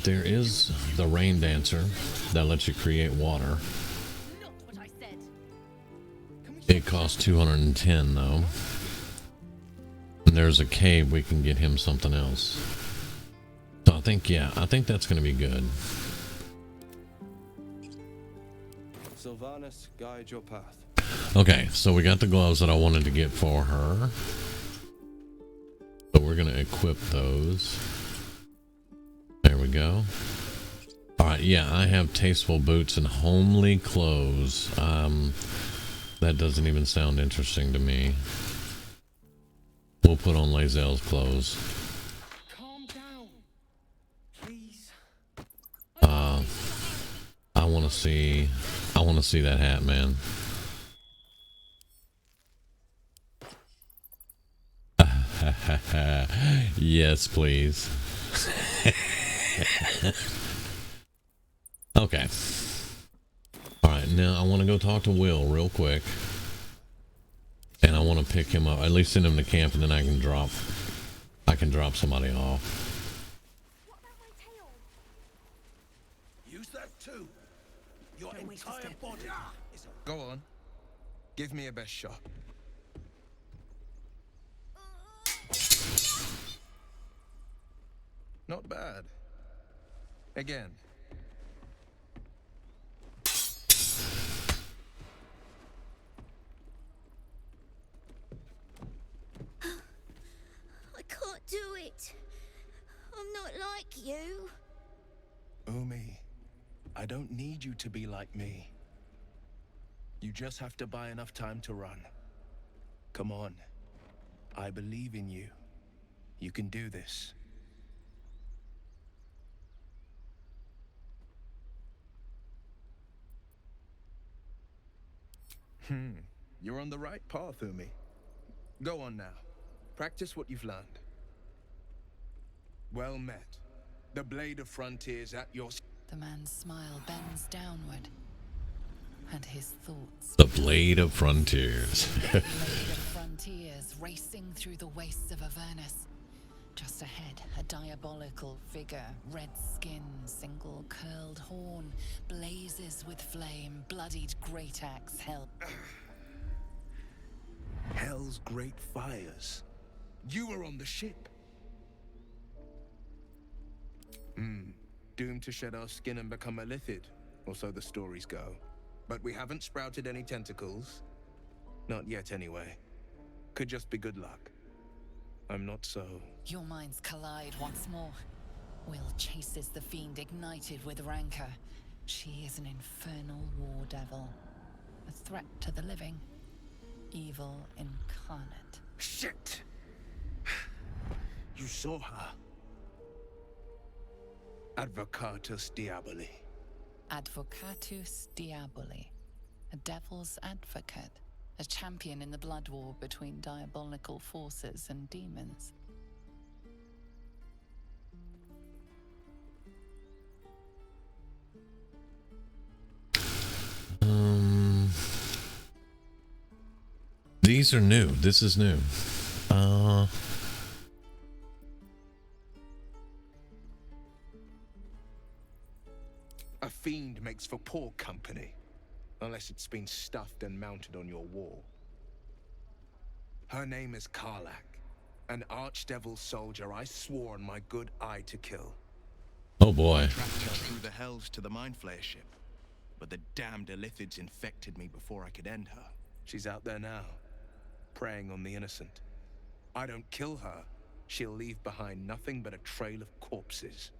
There is the rain dancer that lets you create water. Not what I said. It costs 210 though. And there's a cave we can get him something else. So I think, yeah, I think that's going to be good. Sylvanas, guide your path. Okay, so we got the gloves that I wanted to get for her. So we're going to equip those. There we go. Alright, yeah, I have tasteful boots and homely clothes. That doesn't even sound interesting to me. We'll put on Lae'zel's clothes. Calm down, please. I want to see that hat, man. Yes, please. Okay. Alright, now I want to go talk to Will real quick. And I want to pick him up. At least send him to camp and then I can drop somebody off. What about my tail? Use that too. Your entire body is a... Go on. Give me a best shot. Not bad. Again. not like you. Umi, I don't need you to be like me. You just have to buy enough time to run. Come on. I believe in you. You can do this. You're on the right path, Umi. Go on now. Practice what you've learned. Well met. The blade of frontiers at your... The man's smile bends downward, and his thoughts... The blade of frontiers. The blade of frontiers racing through the wastes of Avernus. Just ahead, a diabolical figure, red skin, single curled horn, blazes with flame, bloodied great axe held. Hell's great fires. You were on the ship. Doomed to shed our skin and become a lithid, or so the stories go. But we haven't sprouted any tentacles. Not yet, anyway. Could just be good luck. I'm not so... Your minds collide once more. Will chases the fiend ignited with rancor. She is an infernal war devil. A threat to the living. Evil incarnate. Shit! You saw her. Advocatus Diaboli. Advocatus Diaboli. A devil's advocate. A champion in the blood war between diabolical forces and demons. These are new. This is new. A fiend makes for poor company, unless it's been stuffed and mounted on your wall. Her name is Karlak, an archdevil soldier I swore on my good eye to kill. Oh boy. I tracked her through the hells to the Mind Flayer ship, but the damned Illithids infected me before I could end her. She's out there now, preying on the innocent. I don't kill her, she'll leave behind nothing but a trail of corpses.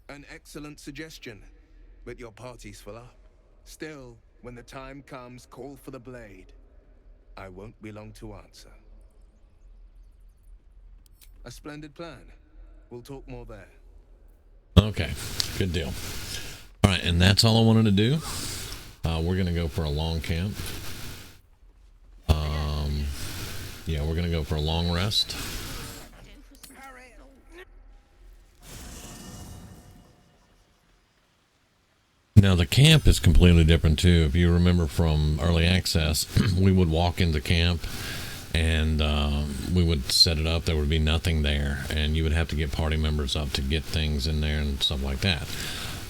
An excellent suggestion, but your party's full up. Still, when the time comes, call for the blade. I won't be long to answer. A splendid plan. We'll talk more there. Okay, good deal. All right, and that's all I wanted to do. We're gonna go for a long camp. Yeah, we're gonna go for a long rest. Now the camp is completely different too. If you remember from early access, we would walk into camp and we would set it up. There would be nothing there, and you would have to get party members up to get things in there and stuff like that.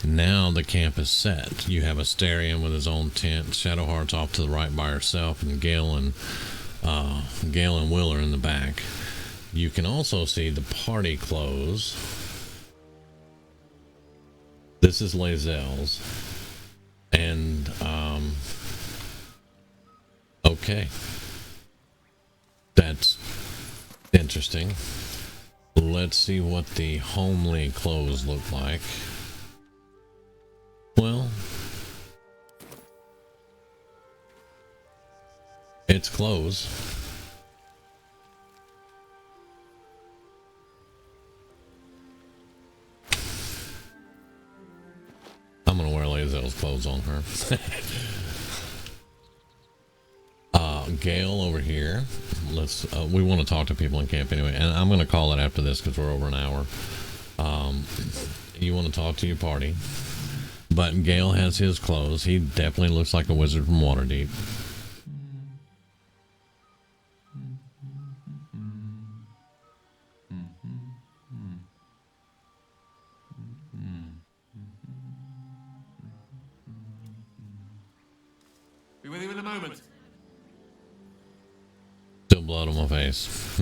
Now the camp is set. You have Asterion with his own tent, Shadowheart's off to the right by herself, and Gale and Will are in the back. You can also see the party clothes. This is Lae'zel's, and okay, that's interesting. Let's see what the homely clothes look like. Well, it's clothes. I'm gonna wear Lae'zel's clothes on her. Gale over here. Let's. We want to talk to people in camp anyway, and I'm gonna call it after this because we're over an hour. You want to talk to your party, but Gale has his clothes. He definitely looks like a wizard from Waterdeep. Be with you in a moment. Still blood on my face.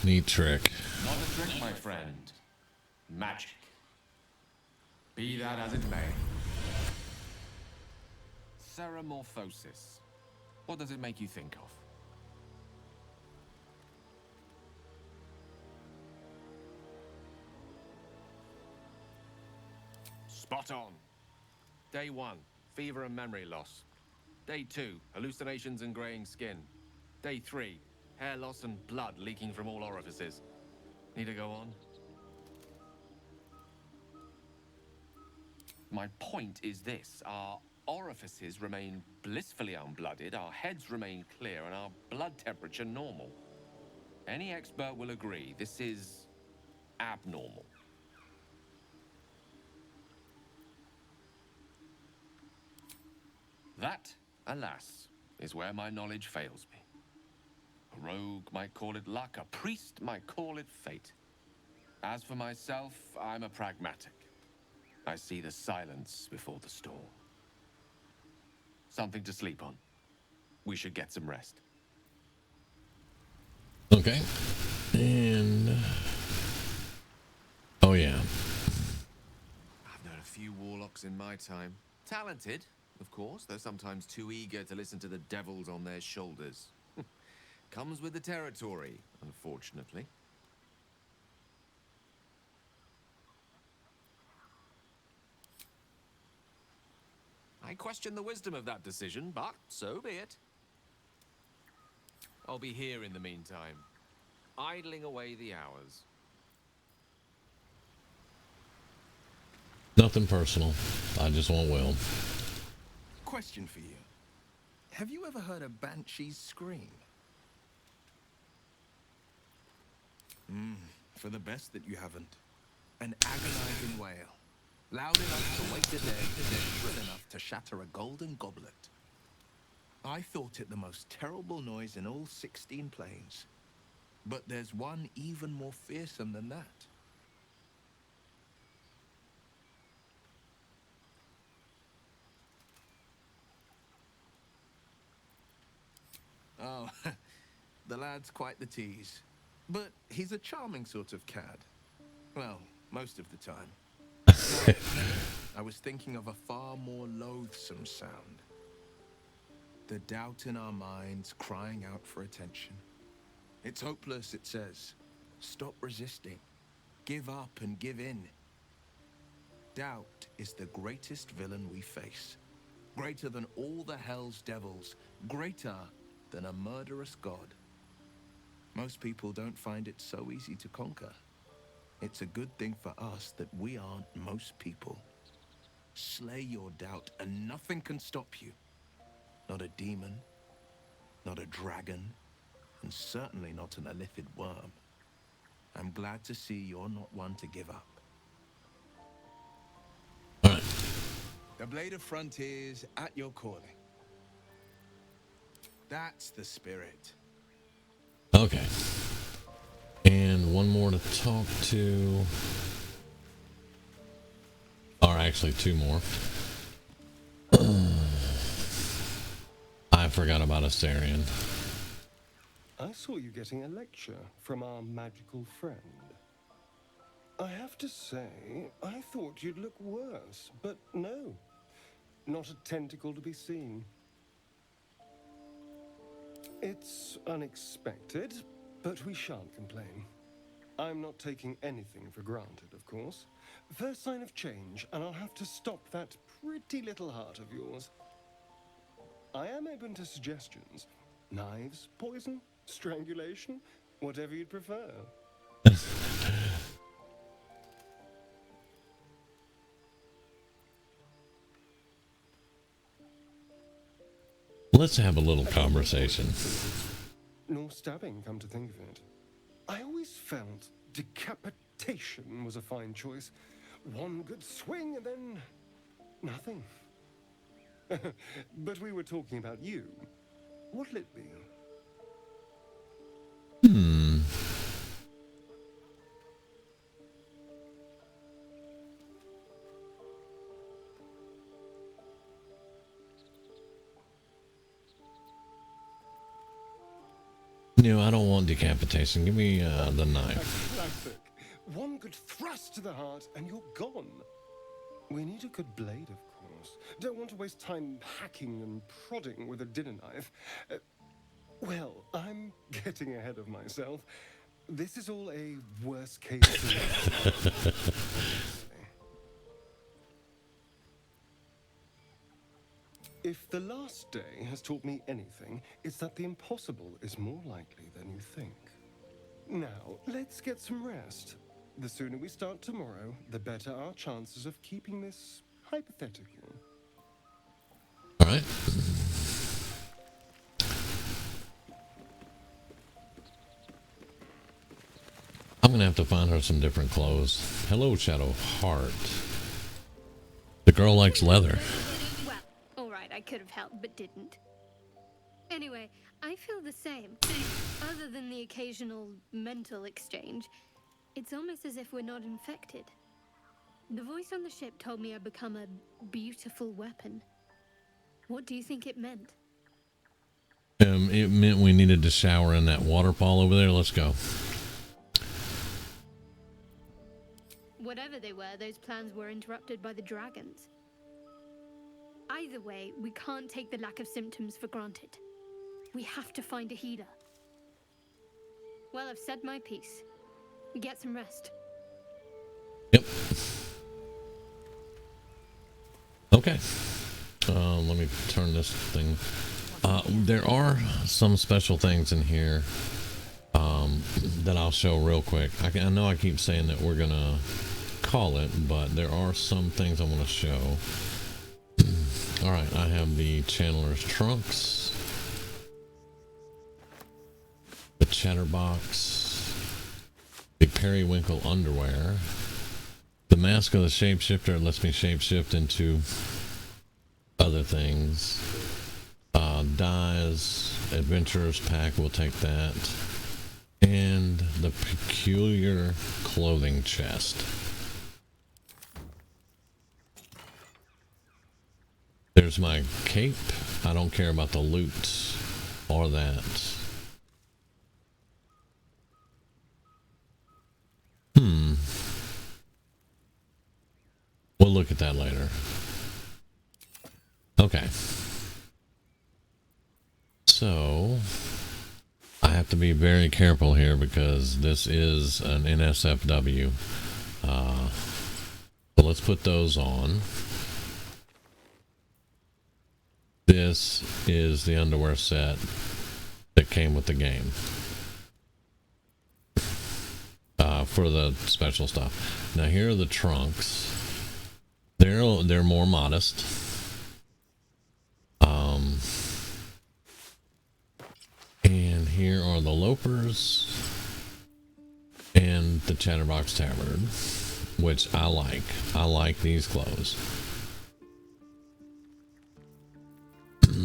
Neat trick. Not a trick, my friend. Magic. Be that as it may. Ceramorphosis. What does it make you think of? Spot on. Day 1, fever and memory loss. Day 2, hallucinations and graying skin. Day 3, hair loss and blood leaking from all orifices. Need to go on? My point is this. Our orifices remain blissfully unblooded, our heads remain clear, and our blood temperature normal. Any expert will agree this is abnormal. That, alas, is where my knowledge fails me. A rogue might call it luck, a priest might call it fate. As for myself, I'm a pragmatic. I see the silence before the storm. Something to sleep on. We should get some rest. Okay. And... oh, yeah. I've known a few warlocks in my time. Talented, of course, though sometimes too eager to listen to the devils on their shoulders. Comes with the territory, unfortunately. I question the wisdom of that decision, but so be it. I'll be here in the meantime, idling away the hours. Nothing personal. I just want Will. Question for you. Have you ever heard a banshee's scream? For the best that you haven't. An agonizing wail. Loud enough to wake the dead, shrill enough to shatter a golden goblet. I thought it the most terrible noise in all 16 planes. But there's one even more fearsome than that. Oh, the lad's quite the tease. But he's a charming sort of cad. Well, most of the time. I was thinking of a far more loathsome sound. The doubt in our minds crying out for attention. It's hopeless, it says. Stop resisting. Give up and give in. Doubt is the greatest villain we face. Greater than all the hell's devils. Greater than a murderous god. Most people don't find it so easy to conquer. It's a good thing for us that we aren't most people. Slay your doubt and nothing can stop you. Not a demon, not a dragon, and certainly not an illithid worm. I'm glad to see you're not one to give up. All right. The Blade of Frontiers at your calling. That's the spirit. Okay. And one more to talk to. Or actually two more. I forgot about Astarion. I saw you getting a lecture from our magical friend. I have to say, I thought you'd look worse, but no. Not a tentacle to be seen. It's unexpected, but we shan't complain. I'm not taking anything for granted, of course. First sign of change, and I'll have to stop that pretty little heart of yours. I am open to suggestions. Knives, poison, strangulation, whatever you'd prefer. Let's have a little conversation. Nor stabbing, come to think of it. I always felt decapitation was a fine choice. One good swing and then nothing. But we were talking about you. What'll it be? No, I don't want decapitation. Give me the knife. A classic. One good thrust to the heart and you're gone. We need a good blade, of course. Don't want to waste time hacking and prodding with a dinner knife. Well, I'm getting ahead of myself. This is all a worst case scenario. If the last day has taught me anything, it's that the impossible is more likely than you think. Now, let's get some rest. The sooner we start tomorrow, the better our chances of keeping this hypothetical. All right. I'm gonna have to find her some different clothes. Hello, Shadow Heart. The girl likes leather. Well, alright, I could have helped, but didn't. Anyway, I feel the same. Other than the occasional mental exchange, it's almost as if we're not infected. The voice on the ship told me I'd become a beautiful weapon. What do you think it meant? It meant we needed to shower in that waterfall over there. Let's go. Whatever they were, those plans were interrupted by the dragons. Either way, we can't take the lack of symptoms for granted. We have to find a healer. Well, I've said my piece. Get some rest. Yep. Okay. Let me turn this thing. There are some special things in here that I'll show real quick. I know I keep saying that we're gonna call it, but there are some things I want to show. All right, I have the Chandler's trunks, the Chatterbox, the Periwinkle underwear, the mask of the shapeshifter lets me shapeshift into other things. Dyes, adventurer's pack, we'll take that, and the peculiar clothing chest. There's my cape. I don't care about the loot or that. We'll look at that later. Okay. So, I have to be very careful here because this is an NSFW. So let's put those on. This is the underwear set that came with the game. For the special stuff. Now here are the trunks. They're more modest. And here are the loafers and the Chatterbox tabard, which I like. I like these clothes.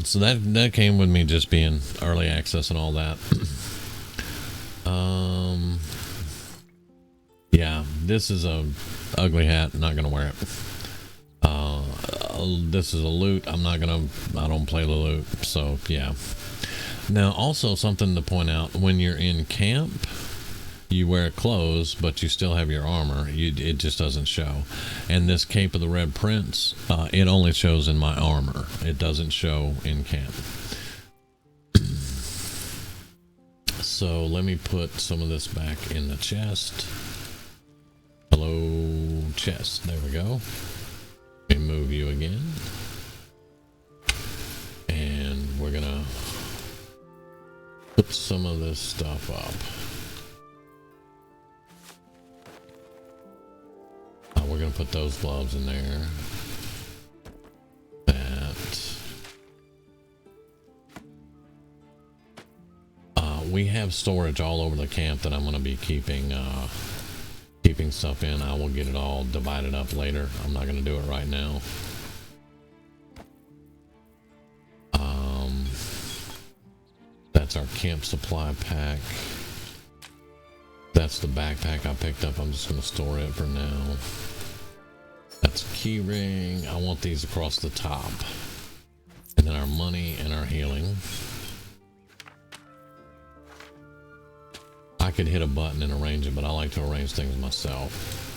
So that came with me just being early access and all that. Yeah, this is a ugly hat. Not gonna wear it. This is a loot. I don't play the loot. So yeah. Now also something to point out: when you're in camp, you wear clothes, but you still have your armor. It just doesn't show. And this Cape of the Red Prince, it only shows in my armor. It doesn't show in camp. So let me put some of this back in the chest. Hello, chest. There we go. Let me move you again. And we're gonna put some of this stuff up. We're gonna put those gloves in there. We have storage all over the camp that I'm gonna be keeping stuff in. I will get it all divided up later. I'm not gonna do it right now. That's our camp supply pack. That's the backpack I picked up. I'm just gonna store it for now. That's a key ring. I want these across the top. And then our money and our healing. I could hit a button and arrange it, but I like to arrange things myself.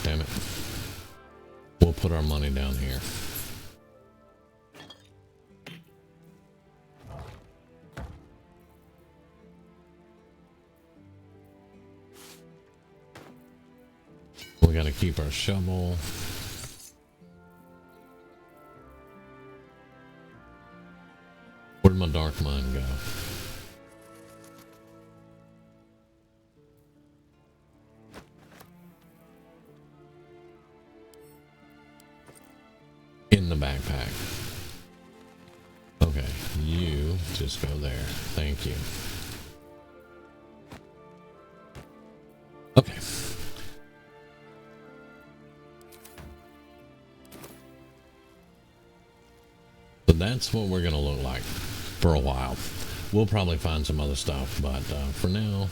Damn it. We'll put our money down here. we got to keep our shovel. Where'd my dark mine go? In the backpack. Okay, you just go there. Thank you. Okay. So that's what we're going to look like for a while. We'll probably find some other stuff, but for now...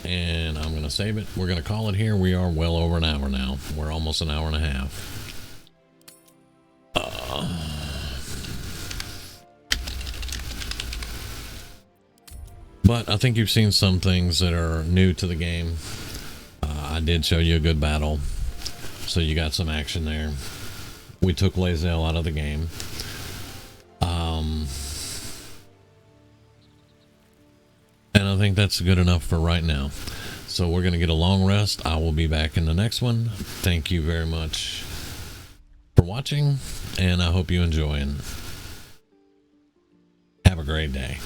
And I'm going to save it. We're going to call it here. We are well over an hour now. We're almost an hour and a half. But I think you've seen some things that are new to the game. I did show you a good battle. So you got some action there. We took Lae'zel out of the game. And I think that's good enough for right now. So we're going to get a long rest. I will be back in the next one. Thank you very much for watching, and I hope you enjoy. And have a great day.